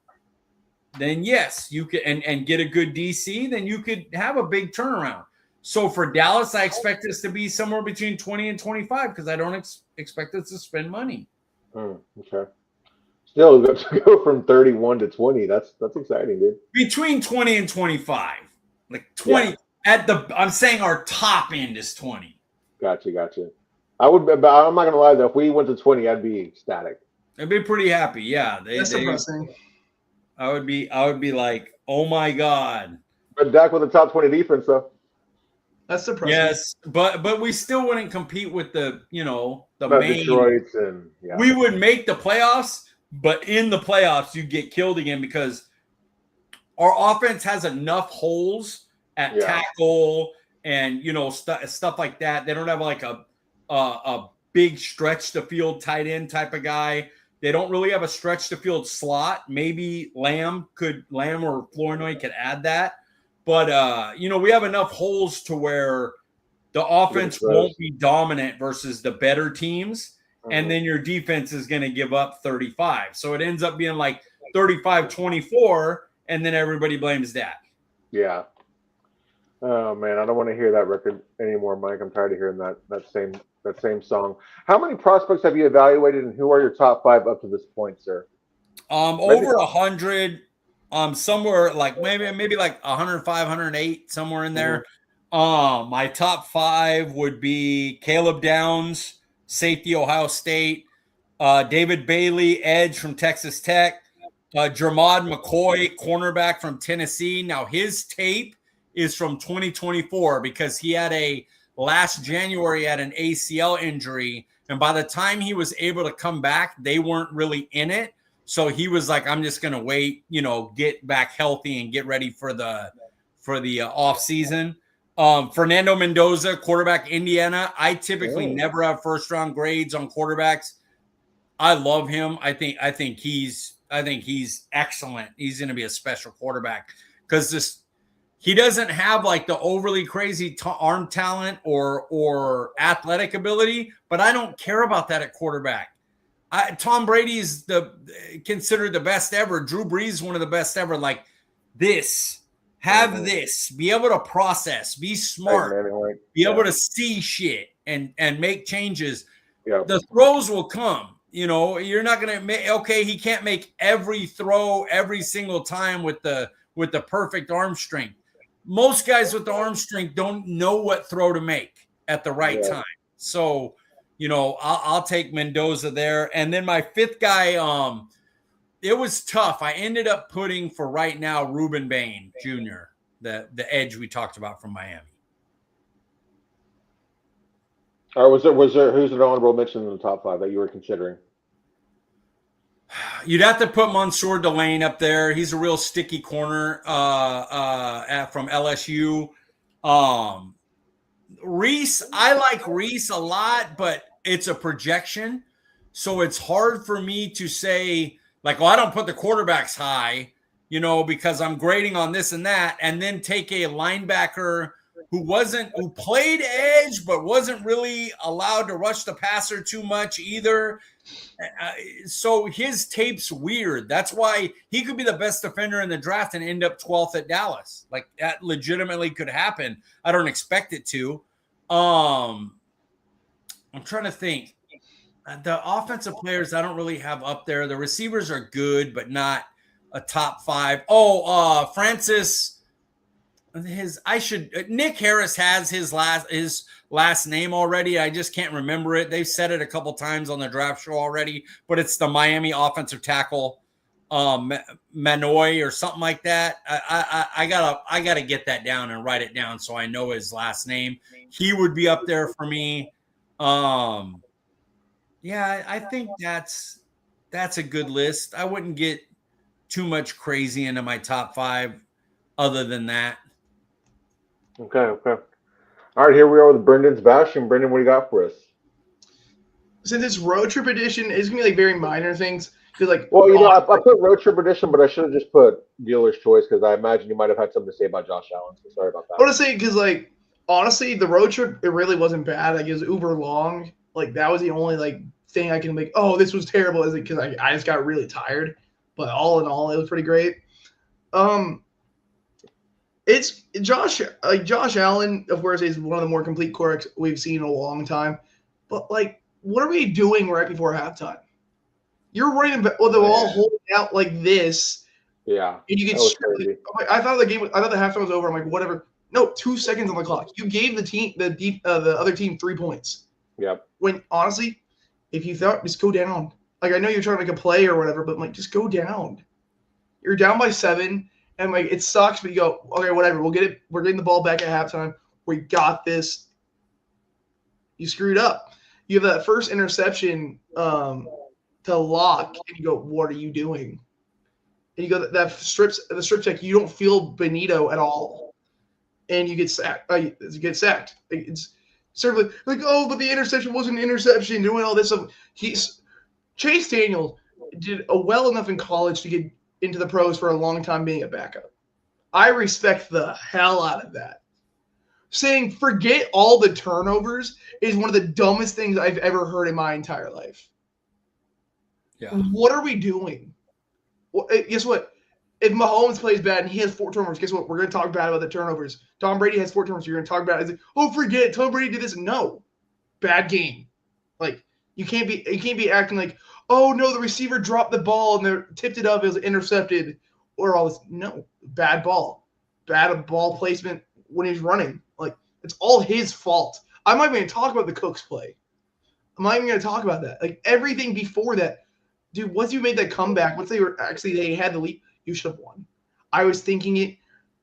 then yes, you could and get a good DC, then you could have a big turnaround. So for Dallas, I expect us to be somewhere between 20 and 25 because I don't expect us to spend money. Okay. Still, to go from 31 to 20, that's exciting, dude. Between 20 and 25. Like 20 I'm saying our top end is 20. Gotcha. I would, but I'm not gonna lie though. If we went to 20, I'd be ecstatic. I'd be pretty happy. Yeah, That's depressing. I would be like, oh my god. But Dak with a top 20 defense, though. That's depressing. Yes, but we still wouldn't compete with the main Detroit's and we would make the playoffs, but in the playoffs you get killed again because our offense has enough holes at tackle and stuff like that. They don't have like a big stretch the field tight end type of guy. They don't really have a stretch the field slot. Maybe Lamb or Flournoy could add that. But, we have enough holes to where the offense won't be dominant versus the better teams. And then your defense is going to give up 35. So it ends up being like 35-24, and then everybody blames Dak. Yeah. Oh, man, I don't want to hear that record anymore, Mike. I'm tired of hearing that same song. How many prospects have you evaluated, and who are your top 5 up to this point, sir? Over 100. Somewhere like maybe like 105, 108, somewhere in there. My top 5 would be Caleb Downs, safety, Ohio State, David Bailey, edge from Texas Tech, Jermod McCoy, cornerback from Tennessee. Now his tape is from 2024 because he had last January had an ACL injury, and by the time he was able to come back, they weren't really in it. So he was like, I'm just going to wait, get back healthy and get ready for the off season. Fernando Mendoza, quarterback, Indiana. I typically never have first round grades on quarterbacks. I love him. I think he's excellent. He's going to be a special quarterback because he doesn't have like the overly crazy arm talent or athletic ability, but I don't care about that at quarterback. Tom Brady is considered the best ever. Drew Brees, one of the best ever. Like this, be able to process, be smart, be able to see shit and make changes. Yeah. The throws will come. You're not going to make. Okay, he can't make every throw every single time with the perfect arm strength. Most guys with the arm strength don't know what throw to make at the right time. So. I'll take Mendoza there. And then my 5th guy, it was tough. I ended up putting for right now Reuben Bain Jr., the edge we talked about from Miami. All right, was there who's an honorable mention in the top 5 that you were considering? You'd have to put Mansour Delane up there. He's a real sticky corner from LSU. Reese, I like Reese a lot, but it's a projection. So it's hard for me to say, like, well, I don't put the quarterbacks high, because I'm grading on this and that, and then take a linebacker who played edge, but wasn't really allowed to rush the passer too much either. So his tape's weird. That's why he could be the best defender in the draft and end up 12th at Dallas. Like that legitimately could happen. I don't expect it to. I'm trying to think. The offensive players I don't really have up there. The receivers are good, but not a top 5. Francis. Nick Harris has his last name already. I just can't remember it. They've said it a couple times on the draft show already, but it's the Miami offensive tackle, Manoy or something like that. I gotta get that down and write it down so I know his last name. He would be up there for me. I think that's a good list. I wouldn't get too much crazy into my top 5 other than that. Okay. All right, here we are with Brendan's bashing. Brendan, what do you got for us? Since it's road trip edition, it's gonna be like very minor things. I put road trip edition, but I should have just put dealer's choice because I imagine you might have had something to say about Josh Allen. So sorry about that. I want to say because honestly, the road trip it really wasn't bad. Like it was uber long. Like that was the only thing I can this was terrible. Is it because I just got really tired. But all in all, it was pretty great. It's Josh Allen, of course, is one of the more complete quarterbacks we've seen in a long time. But like, what are we doing right before halftime? You're running the ball holding out like this, Yeah, and you get. that was crazy. I thought the halftime was over. I'm like, whatever. No, 2 seconds on the clock. You gave the other team 3 points. Yep. When honestly, if you thought, just go down. Like, I know you're trying to make a play or whatever, but I'm like, just go down. You're down by 7, and like, it sucks, but you go, okay, whatever. We'll get it. We're getting the ball back at halftime. We got this. You screwed up. You have that first interception to Lock, and you go, what are you doing? And you go, the strip check. You don't feel Benito at all, and you get sacked. It's certainly like, oh, but the interception wasn't an interception. Doing all this stuff. Chase Daniel did well enough in college to get into the pros for a long time being a backup. I respect the hell out of that. Saying forget all the turnovers is one of the dumbest things I've ever heard in my entire life. Yeah. What are we doing? Well, guess what? If Mahomes plays bad and he has 4 turnovers, guess what? We're going to talk bad about the turnovers. Tom Brady has 4 turnovers. You're going to talk about it. It's like, oh, forget it. Tom Brady did this. No. Bad game. Like, you can't be acting like, oh, no, the receiver dropped the ball and they tipped it up. It was intercepted or all this. No. Bad ball. Bad ball placement when he's running. Like, it's all his fault. I'm not even going to talk about the Cooks play. I'm not even going to talk about that. Like, everything before that. Dude, once you made that comeback, once they had the lead, you should have won. I was thinking it,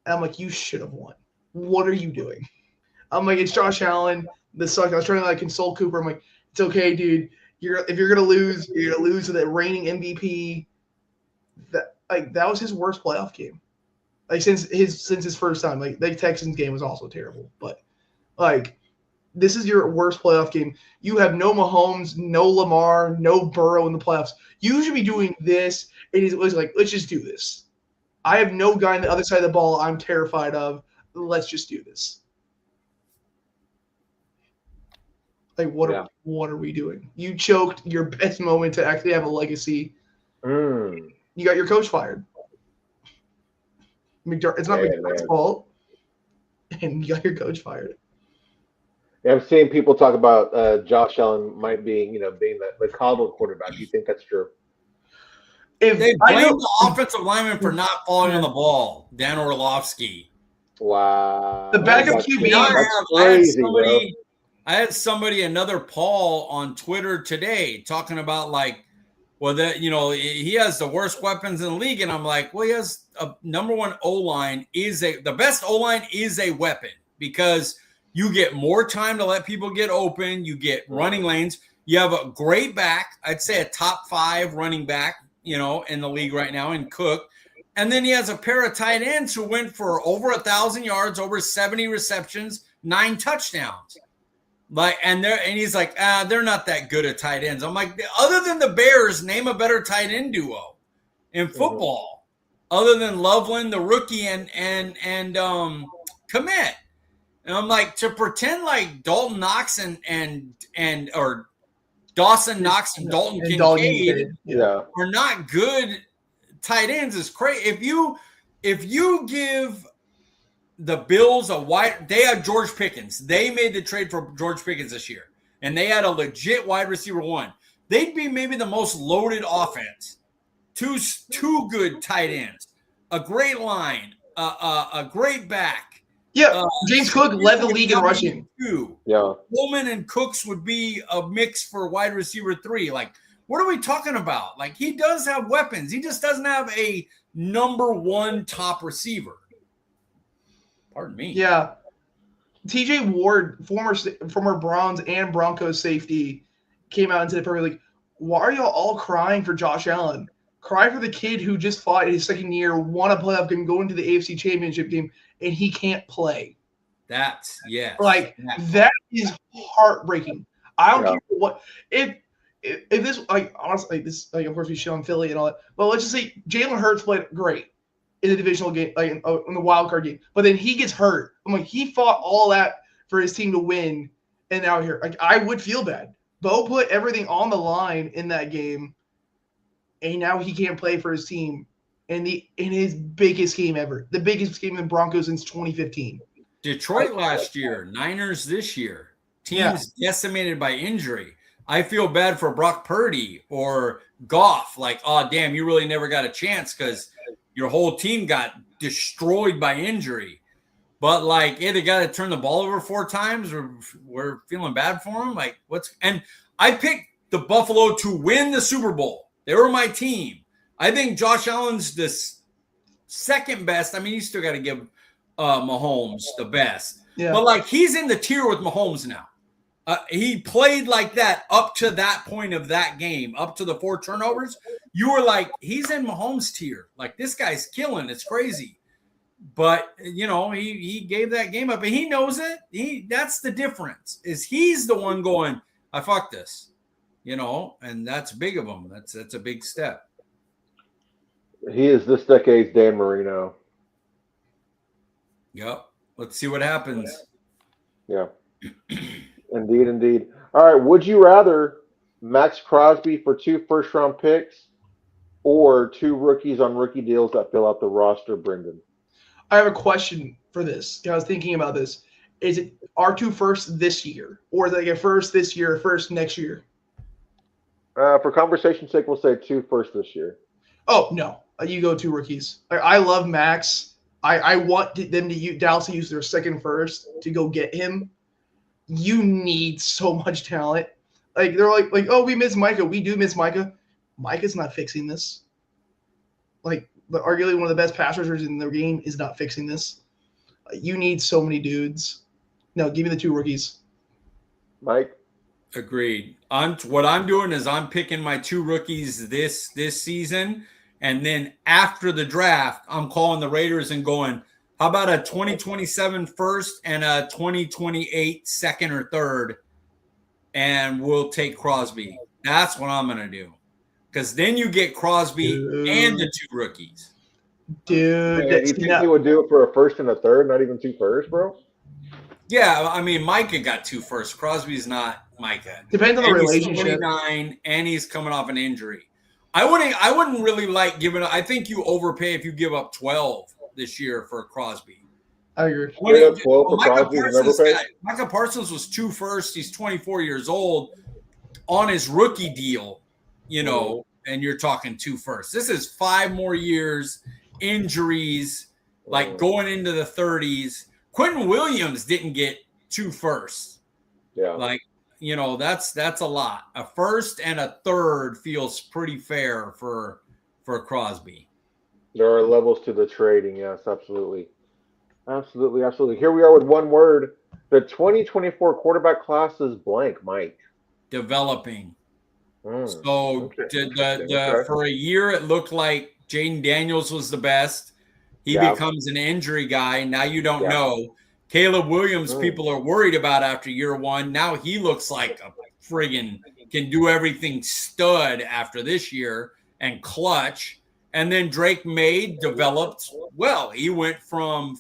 and I'm like, you should have won. What are you doing? I'm like, it's Josh Allen. This sucks. I was trying to like console Cooper. I'm like, it's okay, dude. If you're gonna lose, you're gonna lose to the reigning MVP. That was his worst playoff game. Like since his first time. Like the Texans game was also terrible, but like this is your worst playoff game. You have no Mahomes, no Lamar, no Burrow in the playoffs. You should be doing this. It was like, let's just do this. I have no guy on the other side of the ball I'm terrified of. Let's just do this. Like, what are we doing? You choked your best moment to actually have a legacy. You got your coach fired. It's not McDermott's fault. And you got your coach fired. Yeah, I'm seeing people talk about Josh Allen might be, being the coddle quarterback. Do you think that's true? If they blame the offensive lineman for not falling on the ball, Dan Orlovsky. Wow. The backup QB. I had somebody, another Paul on Twitter today talking about like, well, he has the worst weapons in the league. And I'm like, well, he has a number one O-line the best O-line is a weapon because you get more time to let people get open. You get running lanes. You have a great back. I'd say a top 5 running back, in the league right now in Cook. And then he has a pair of tight ends who went for over 1,000 yards, over 70 receptions, 9 touchdowns. And he's like, they're not that good at tight ends. I'm like, other than the Bears, name a better tight end duo in football, other than Loveland, the rookie, and Kmet. And I'm like, to pretend like Dalton Knox or Dawson Knox and Dalton Kincaid are not good tight ends is crazy. If you give the Bills they had George Pickens. They made the trade for George Pickens this year, and they had a legit wide receiver 1. They'd be maybe the most loaded offense. Two good tight ends, a great line, a great back. Yeah, James Cook led the league in rushing. Coleman and Cooks would be a mix for wide receiver 3. Like, what are we talking about? Like, he does have weapons. He just doesn't have a number 1 top receiver. Pardon me. Yeah. TJ Ward, former Browns and Broncos safety, came out into the Premier League. Why are y'all all crying for Josh Allen? Cry for the kid who just fought his second year, won a playoff game, go into the AFC Championship game, and he can't play. That is heartbreaking. I don't care what if this honestly of course we shit on Philly and all that, but let's just say Jalen Hurts played great in the divisional game, in the wild card game, but then he gets hurt. I'm like, he fought all that for his team to win, and now here, like, I would feel bad. Bo put everything on the line in that game, and now he can't play for his team. in his biggest game ever, the biggest game in the Broncos since 2015. Detroit last year, Niners this year. Teams decimated by injury. I feel bad for Brock Purdy or Goff. Like, oh, damn, you really never got a chance because your whole team got destroyed by injury. But, like, they got to turn the ball over 4 times. We're feeling bad for them. Like, and I picked the Buffalo to win the Super Bowl. They were my team. I think Josh Allen's the second best. I mean, you still got to give Mahomes the best. Yeah. But, like, he's in the tier with Mahomes now. He played like that up to that point of that game, up to the 4 turnovers. You were like, he's in Mahomes' tier. Like, this guy's killing. It's crazy. But, you know, he gave that game up, and he knows it. That's the difference, is he's the one going, I fucked this, you know, and that's big of him. That's a big step. He is this decade's Dan Marino. Yep. Let's see what happens. Yeah. Indeed. All right. Would you rather Max Crosby for 2 first-round picks or 2 rookies on rookie deals that fill out the roster, Brendan? I have a question for this. I was thinking about this. Is it R2 first this year, or is it like a first this year, first next year? For conversation's sake, we'll say 2 first this year. Oh, no. You go 2 rookies. I love Max. I want them to use Dallas to use their second first to go get him. You need so much talent. Like, they're like, oh, we miss Micah. We do miss Micah. Micah's not fixing this. Like, arguably one of the best pass rushers in the game is not fixing this. You need so many dudes. No, give me the 2 rookies. Mike? Agreed. What I'm doing is I'm picking my 2 rookies this season, and then after the draft, I'm calling the Raiders and going, how about a 2027 first and a 2028 second or third, and we'll take Crosby. That's what I'm going to do. Because then you get Crosby and the 2 rookies. Dude. Man, you think he would do it for a first and a third, not even 2 firsts, bro? Yeah, I mean, Micah got 2 firsts. Crosby's not Micah. Depends on the relationship. He's 29, and he's coming off an injury. I wouldn't really like giving up. I think you overpay if you give up 12 this year for Crosby. I agree. Micah Parsons was 2 firsts. He's 24 years old on his rookie deal, you know, and you're talking 2 firsts. This is 5 more years, injuries, like going into the 30s. Quentin Williams didn't get 2 firsts. Yeah. Like, you know, that's a lot. A first and a third feels pretty fair for Crosby. There are levels to the trading. Yes, absolutely. Absolutely. Here we are with one word. The 2024 quarterback class is blank, Mike. Developing. So for a year, it looked like Jaden Daniels was the best. He becomes an injury guy. Now you don't know. Caleb Williams, people are worried about after year 1. Now he looks like a friggin' can do everything stud after this year and clutch. And then Drake May developed well. He went from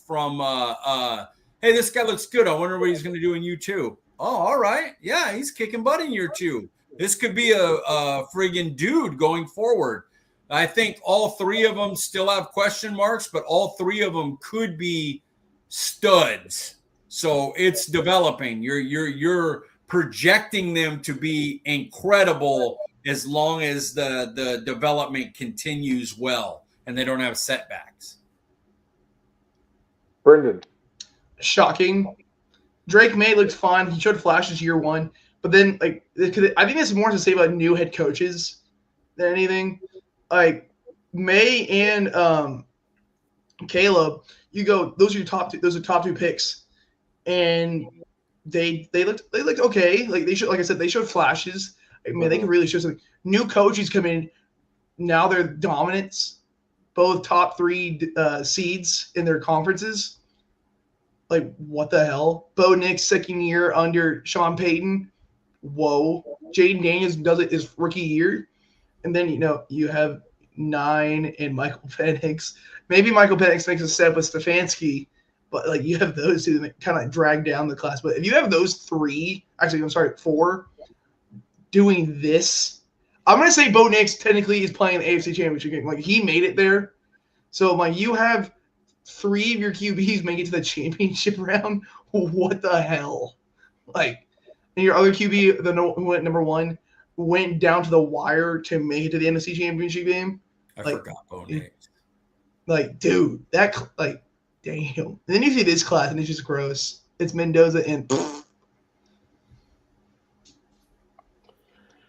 hey, this guy looks good. I wonder what he's going to do in U2. Oh, all right. Yeah, he's kicking butt in year 2. This could be a friggin' dude going forward. I think all 3 of them still have question marks, but all 3 of them could be studs. So it's developing. You're projecting them to be incredible as long as the development continues well and they don't have setbacks. Brendan. Shocking. Drake May looked fine. He showed flashes year 1, but then I think this is more to say about new head coaches than anything. Like May and Caleb, you go. Those are your top 2. Those are top 2 picks, and they looked okay. Like I said, they showed flashes. I mean, they can really show something. New coaches come in. Now they're dominants, both top 3 seeds in their conferences. Like, what the hell? Bo Nix, second year under Sean Payton. Whoa. Jaden Daniels does it his rookie year. And then, you have 9 and Michael Penix. Maybe Michael Penix makes a step with Stefanski, but, like, you have those 2 that kind of drag down the class. But if you have those 4 doing this, I'm going to say Bo Nix technically is playing the AFC Championship game. Like, he made it there. So like you have 3 of your QBs make it to the championship round. What the hell? Like, and your other QB, who went number 1, went down to the wire to make it to the NFC Championship game. I like, forgot Bo Nix. Like, dude, that like, damn. And then you see this class, and it's just gross. It's Mendoza and.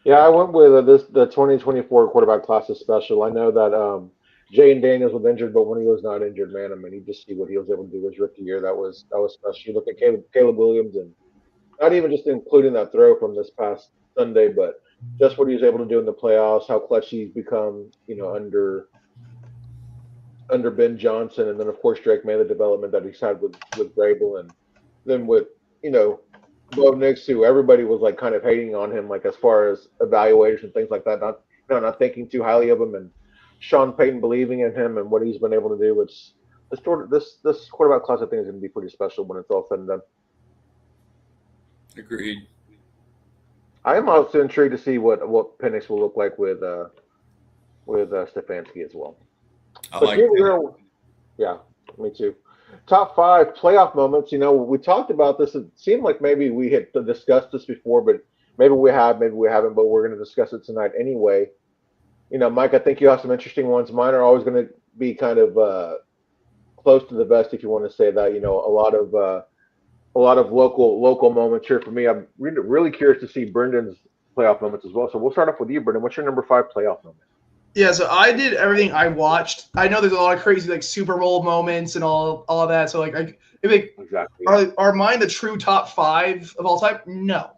Yeah, I went with the 2024 quarterback class is special. I know that Jane Daniels was injured, but when he was not injured, man, I mean, you just see what he was able to do his rookie year. That was special. You look at Caleb Williams, and not even just including that throw from this past Sunday, but just what he was able to do in the playoffs, how clutch he's become, under Ben Johnson, and then of course Drake May, the development that he's had with Vrabel, and then with Bo Nix, who everybody was like kind of hating on him, like as far as evaluators and things like that, not thinking too highly of him, and Sean Payton believing in him and what he's been able to do. Which this quarterback class, I think, is going to be pretty special when it's all said and done. Agreed. I am also intrigued to see what Penix will look like with Stefanski as well. Yeah, me too. Top 5 playoff moments. We talked about this. It seemed like maybe we had discussed this before, but maybe we have, maybe we haven't. But we're going to discuss it tonight anyway. Mike, I think you have some interesting ones. Mine are always going to be kind of close to the vest, if you want to say that. A lot of local moments here for me. I'm really curious to see Brendan's playoff moments as well. So we'll start off with you, Brendan. What's your number 5 playoff moment? Yeah, so I did everything I watched. I know there's a lot of crazy like Super Bowl moments and all of that. So Exactly. Are mine the true top 5 of all time? No.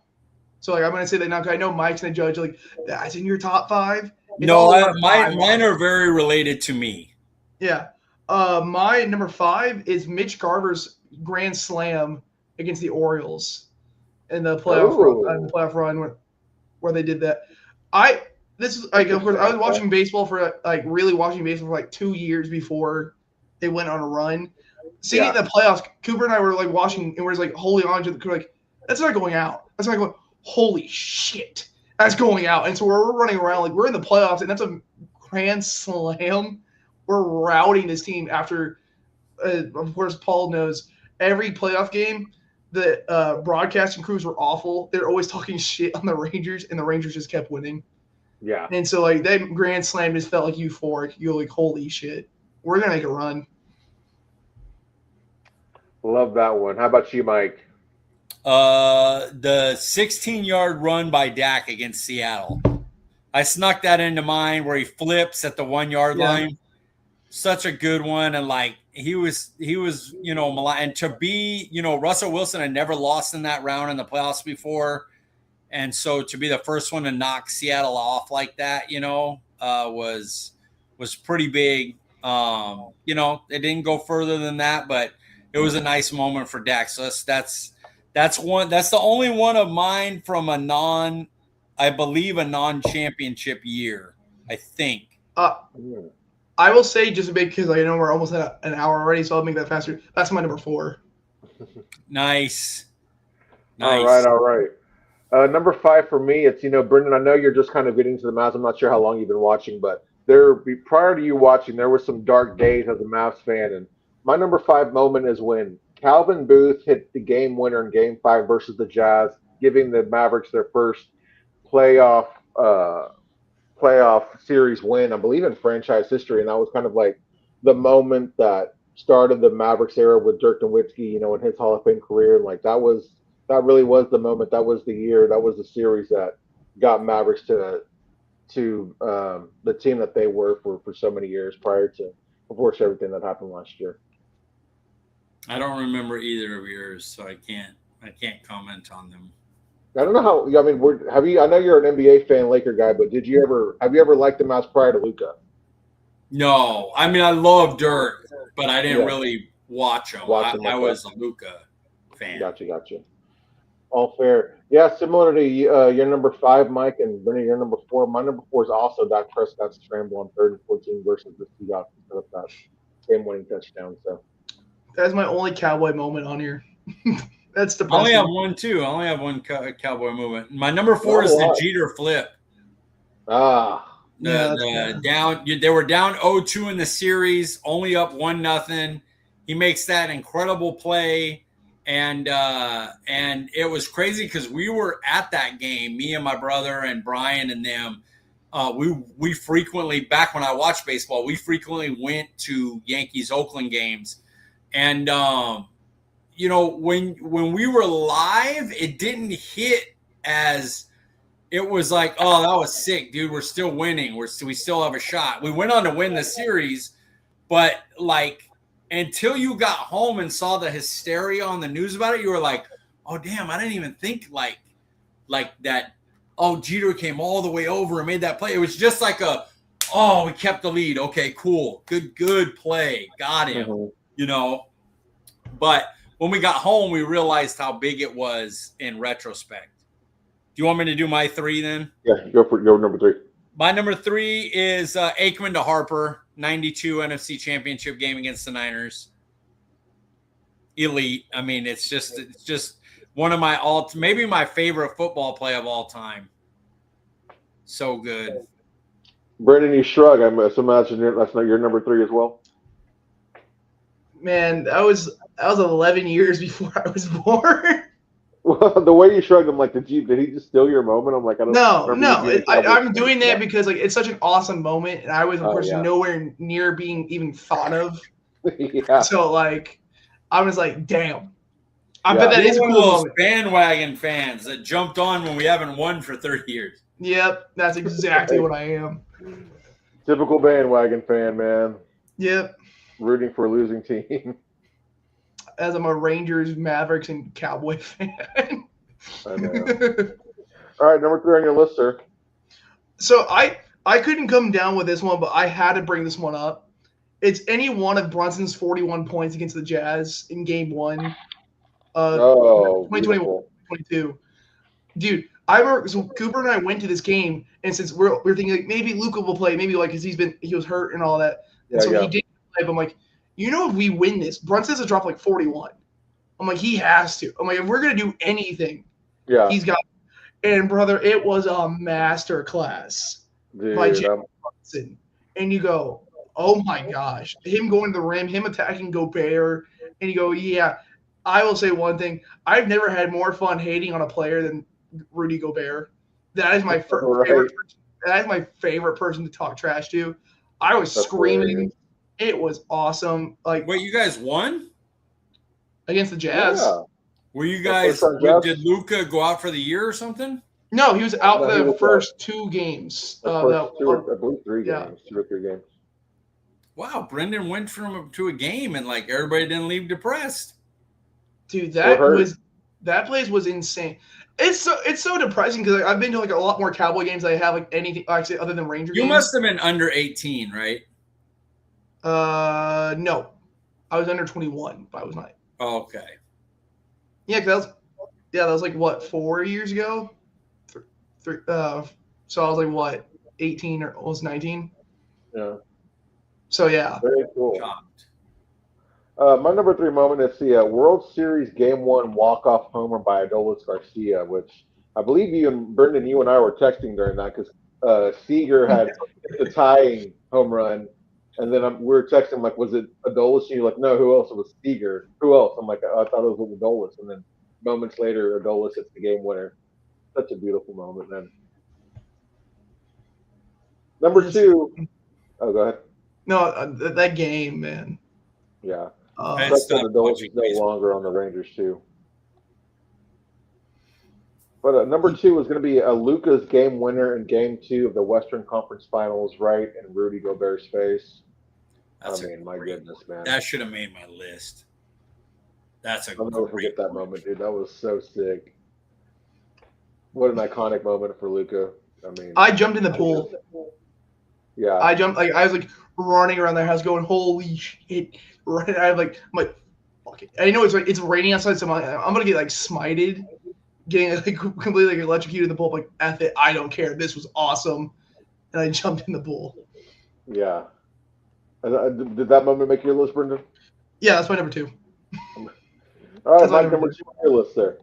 So I'm gonna say that now because I know Mike's gonna judge like that's in your top 5. No, mine are very related to me. Yeah. My number 5 is Mitch Garver's grand slam against the Orioles in the playoff run where they did that. This is like, of course, I was watching baseball really watching baseball for like 2 years before they went on a run. Seeing the playoffs, Cooper and I were like watching, and we're just like holding on to the like, that's not going out. That's not going. Holy shit, that's going out. And so we're running around like we're in the playoffs, and that's a grand slam. We're routing this team after, of course, Paul knows every playoff game. The broadcasting crews were awful. They're always talking shit on the Rangers, and the Rangers just kept winning. Yeah. And so like that grand slam just felt like euphoric. You're like, holy shit, we're gonna make a run. Love that one. How about you, Mike? The 16-yard run by Dak against Seattle. I snuck that into mine where he flips at the 1-yard line. Such a good one. And like he was, and to be, Russell Wilson had never lost in that round in the playoffs before. And so to be the first one to knock Seattle off like that, was pretty big. It didn't go further than that, but it was a nice moment for Dak. So that's the only one of mine from a non-championship year, I think. I will say just a bit because I know we're almost at an hour already, so I'll make that faster. That's my number 4. Nice. All right. Number 5 for me, it's, Brendan, I know you're just kind of getting to the Mavs. I'm not sure how long you've been watching, but prior to you watching, there were some dark days as a Mavs fan. And my number 5 moment is when Calvin Booth hit the game winner in Game 5 versus the Jazz, giving the Mavericks their first playoff series win, I believe, in franchise history. And that was kind of like the moment that started the Mavericks era with Dirk Nowitzki, in his Hall of Fame career. And like that really was the moment. That was the year. That was the series that got Mavericks to the team that they were for so many years prior to, of course, everything that happened last year. I don't remember either of yours, so I can't comment on them. I don't know how. I mean, I know you're an NBA fan, Laker guy, but have you ever liked the Mavs prior to Luka? No, I mean I love Dirk, but I didn't really watch him. I was a Luka fan. Gotcha. All fair. Yeah, similar to your number 5, Mike, and Benny, your number 4. My number 4 is also Dak Prescott's scramble on 3rd and 14 versus the Seahawks to set up that game-winning touchdown. So that's my only Cowboy moment on here. That's depressing. I only have one too. I only have one Cowboy moment. My number 4 is the Jeter flip. Ah, They were down 0-2 in the series, only up 1-0. He makes that incredible play, and it was crazy because we were at that game, me and my brother and Brian and them. We frequently, back when I watched baseball, we frequently went to Yankees Oakland games, and when we were live, it didn't hit as. It was like, oh, that was sick, dude. We're still winning. We still have a shot. We went on to win the series, but like until you got home and saw the hysteria on the news about it, you were like, oh damn, I didn't even think like that. Oh, Jeter came all the way over and made that play. It was just like we kept the lead. Okay, cool, good play, got him. But when we got home, we realized how big it was in retrospect. Do you want me to do my 3 then? Yeah, go number 3. My number 3 is Aikman to Harper, 92 NFC Championship game against the Niners. Elite. I mean, it's just one of my maybe my favorite football play of all time. So good. Brendan, you shrug. I must imagine that's not your number 3 as well. Man, that was 11 years before I was born. Well, the way you shrugged, I'm like, did he just steal your moment? I'm like, I don't know. No. I'm doing that because like it's such an awesome moment, and I was, of course, nowhere near being even thought of. Yeah. So like, I was like, damn. I bet that is one cool of those moment. bandwagon fans that jumped on when we haven't won for 30 years. Yep, that's exactly what I am. Typical bandwagon fan, man. Yep. Rooting for a losing team. As I'm a Rangers, Mavericks, and Cowboy fan. I know. All right, number 3 on your list, sir. So I couldn't come down with this one, but I had to bring this one up. It's any one of Brunson's 41 points against the Jazz in Game 1. 2021-22. Dude, so Cooper and I went to this game, and since we're thinking like maybe Luka will play, maybe like because he was hurt and all that, and he didn't play. But I'm like, if we win this, Brunson has to drop like 41. I'm like, he has to. I'm like, if we're gonna do anything, he's got. And brother, it was a master class by James Brunson. And you go, oh my gosh, him going to the rim, him attacking Gobert, and you go, yeah. I will say one thing: I've never had more fun hating on a player than Rudy Gobert. That is my favorite. That is my favorite person to talk trash to. I was screaming. Hilarious. It was awesome. Like, wait, you guys won against the Jazz? Yeah. Were you guys? Did Luka go out for the year or something? No, he was out the first 2 games. I believe 3 games, 2 or 3 games. Wow, Brendan went to a game and like everybody didn't leave depressed. Dude, that place was insane. It's so depressing because I've been to like a lot more Cowboy games than I have like anything actually other than Ranger games. You must have been under 18, right? No, I was under 21, but I was not. Oh, okay. Yeah, that was like what 4 years ago. So I was like what 18 or almost 19. Yeah. So yeah. Very cool. My number 3 moment is the World Series Game 1 walk-off homer by Adolis Garcia, which I believe you and Brendan, you and I were texting during that because Seager had the tying home run, and then we were texting like, was it Adolis? And you're like, no, who else? It was Seager. Who else? I'm like, I thought it was Adolis, and then moments later, Adolis hits the game winner. Such a beautiful moment, man. Number 2. Oh, go ahead. No, that game, man. Yeah. Adolis is no longer on the Rangers too. But number 2 is going to be Luka's game winner in Game 2 of the Western Conference Finals, right in Rudy Gobert's face. My goodness, man. That should have made my list. I'll never forget that moment, dude. That was so sick. What an iconic moment for Luka. I jumped in the pool. Yeah. I jumped I was like running around their house going, holy shit. Right. I'm like, fuck it. I know it's raining outside, so I'm gonna get like smited, getting like completely like electrocuted in the pool. Like, F it, I don't care. This was awesome, and I jumped in the pool. Yeah. Did that moment make your list, Brendan? Yeah, that's my number 2. All right, my number 2 on your list there.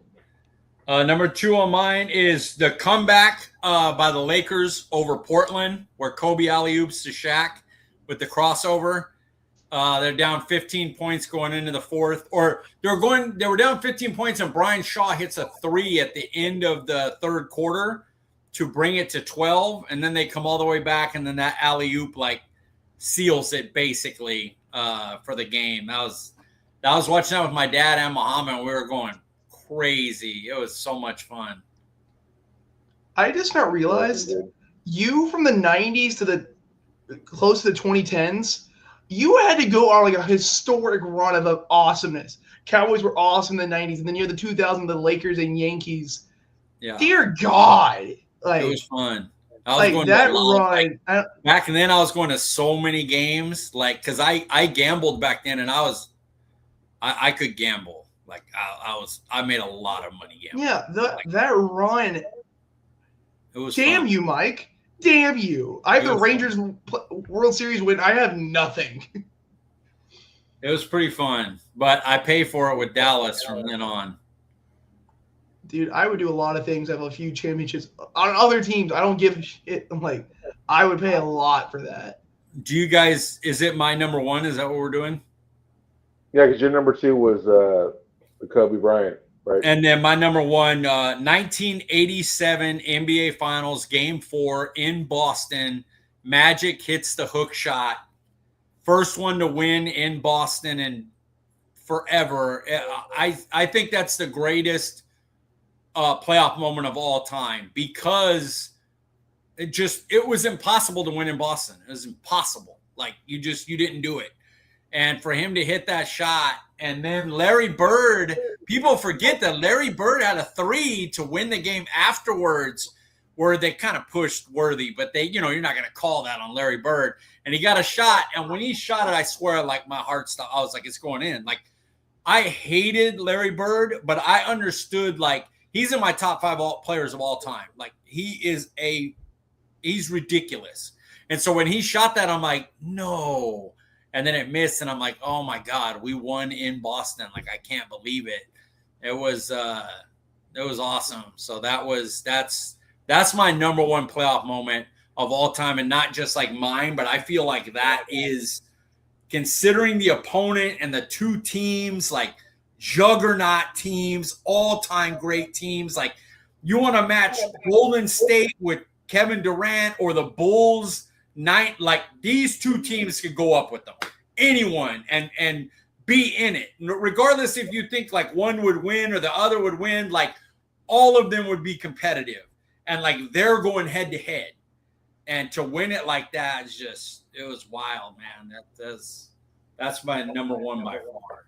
Number 2 on mine is the comeback by the Lakers over Portland, where Kobe alley-oops to Shaq with the crossover. They're down 15 points going into the fourth, or they were down 15 points, and Brian Shaw hits a 3 at the end of the third quarter to bring it to 12, and then they come all the way back, and then that alley-oop like seals it basically for the game. I was watching that with my dad and Muhammad, and we were going crazy. It was so much fun. I just not realized you from the 90s to the close to the 2010s, you had to go on like a historic run of awesomeness. Cowboys were awesome in the 90s, and then near the 2000s, the Lakers and Yankees. Yeah. Dear God. Like, it was fun. I was like going that to run. Like, back then, I was going to so many games, like because I gambled back then, and I could gamble. Like I made a lot of money gambling. Yeah, like, that run. It was. Damn fun. you, Mike. Damn you. I have the Rangers World Series win. I have nothing. It was pretty fun, but I pay for it with Dallas from then on. Dude, I would do a lot of things. I have a few championships on other teams. I don't give a shit. I'm like, I would pay a lot for that. Do you guys? Is it my number 1? Is that what we're doing? Yeah, because your number 2 was the Kobe Bryant, right? And then my number 1, 1987 NBA Finals, Game 4 in Boston. Magic hits the hook shot. First one to win in Boston in forever. I think that's the greatest playoff moment of all time because it was impossible to win in Boston. It was impossible. Like you didn't do it. And for him to hit that shot, and then Larry Bird, people forget that Larry Bird had a 3 to win the game afterwards where they kind of pushed Worthy, but you're not going to call that on Larry Bird. And he got a shot, and when he shot it, I swear, like my heart stopped. I was like, it's going in. Like I hated Larry Bird, but I understood like he's in my top 5 players of all time. Like he's ridiculous. And so when he shot that, I'm like, no. And then it missed, and I'm like, oh my God, we won in Boston. Like I can't believe it. It was awesome. So that's my number 1 playoff moment of all time, and not just like mine, but I feel like that is, considering the opponent and the 2 teams, like juggernaut teams, all-time great teams. Like you want to match Golden State with Kevin Durant or the Bulls night, like these 2 teams could go up with them, anyone, and be in it, regardless if you think like one would win or the other would win. Like all of them would be competitive, and like they're going head to head, and to win it like that is just, it was wild, man. That's my number 1 by far.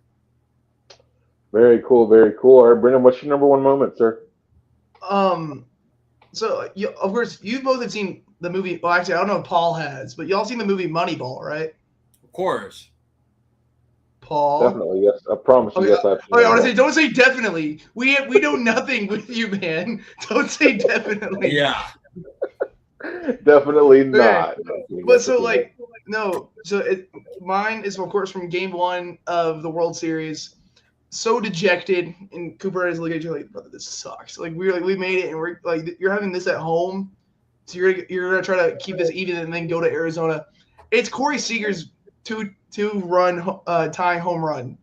Very cool, very cool. All right, Brendan, what's your number 1 moment, sir? So of course you both have seen the movie. Well, actually, I don't know if Paul has, but y'all seen the movie Moneyball, right? Of course. Paul. Definitely, yes. I promise you, yes. I want to say, don't say definitely. We know nothing with you, man. Don't say definitely. Yeah. Definitely not. But so like no. So mine is of course from Game 1 of the World Series. So dejected, and Cooper is looking at you like, brother, this sucks. Like we made it, and we're like, you're having this at home, so you're gonna try to keep this even and then go to Arizona. It's Corey Seager's two-run tying home run.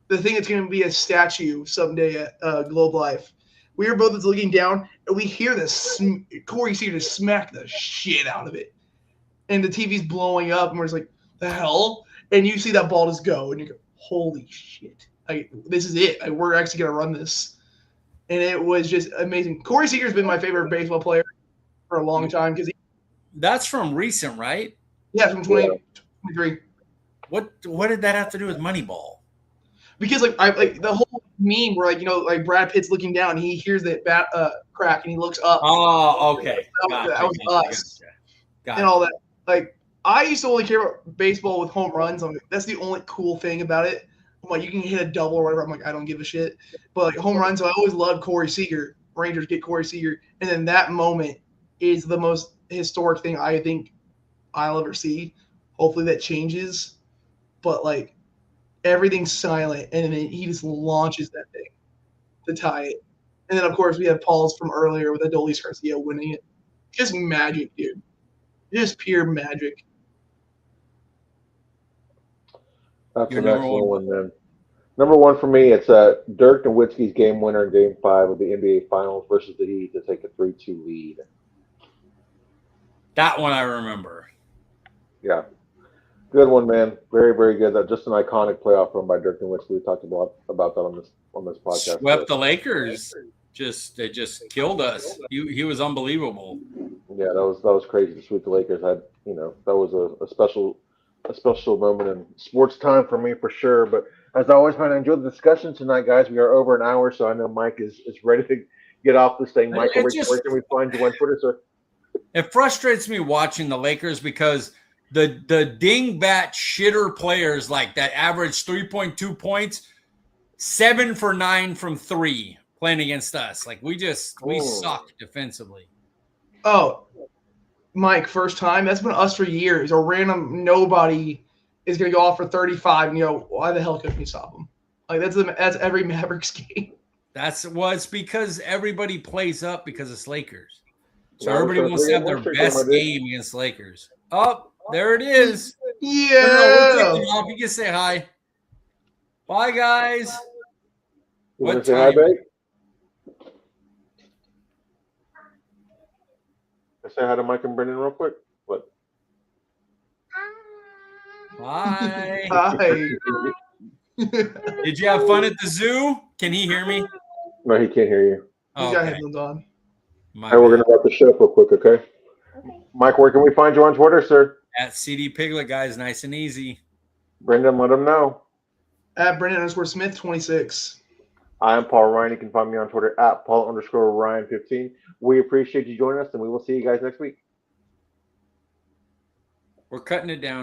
The thing that's gonna be a statue someday at Globe Life. We were both looking down, and we hear this Corey Seager smack the shit out of it, and the TV's blowing up, and we're just like, the hell? And you see that ball just go, and you go, holy shit. This is it. We're actually going to run this. And it was just amazing. Corey Seager's been my favorite baseball player for a long time. That's from recent, right? Yeah, from 2023. What did that have to do with Moneyball? Because like the whole meme where like Brad Pitt's looking down, and he hears that bat crack, and he looks up. Oh, okay. That was us. And all that. Like I used to only care about baseball with home runs. That's the only cool thing about it. I'm like, you can hit a double or whatever. I'm like, I don't give a shit. But like home runs, so I always loved Corey Seager. Rangers get Corey Seager. And then that moment is the most historic thing I think I'll ever see. Hopefully that changes. But like everything's silent, and then he just launches that thing to tie it. And then, of course, we have Paul's from earlier with Adolis Garcia winning it. Just magic, dude. Just pure magic. That's Your an number excellent one. one, man. Number one for me, it's Dirk Nowitzki's game winner in Game 5 of the NBA Finals versus the Heat to take a 3-2 lead. That one I remember. Yeah. Good one, man. Very, very good. Just an iconic playoff run by Dirk Nowitzki. We talked about that on this podcast. Swept the Lakers. They just killed us. He was unbelievable. Yeah, that was crazy to sweep the Lakers. That was a special moment in sports time for me for sure. But as always, man, I enjoyed the discussion tonight, guys. We are over an hour, so I know Mike is ready to get off this thing. Mike, where can we find you on Twitter, sir? It frustrates me watching the Lakers because the dingbat shitter players like that average 3.2 points, 7 for 9 from 3 playing against us. Like we suck defensively. Oh, Mike, first time. That's been us for years. A random nobody is going to go off for 35, and why the hell couldn't we stop them? Like that's every Mavericks game. It's because everybody plays up because it's Lakers. So everybody wants to have their best game against Lakers. Oh, there it is. Yeah. No, you can say hi. Bye, guys. You want to say hi, babe? Say hi to Mike and Brendan real quick. What? Hi. Hi. Did you have fun at the zoo? Can he hear me? No, he can't hear you. He's got headphones on. Hey, we're going to wrap the show up real quick, okay? Mike, where can we find you on Twitter, sir? At CD Piglet, guys. Nice and easy. Brendan, let him know. At Brendan_Smith 26. I am Paul Ryan. You can find me on Twitter at Paul_Ryan15. We appreciate you joining us, and we will see you guys next week. We're cutting it down.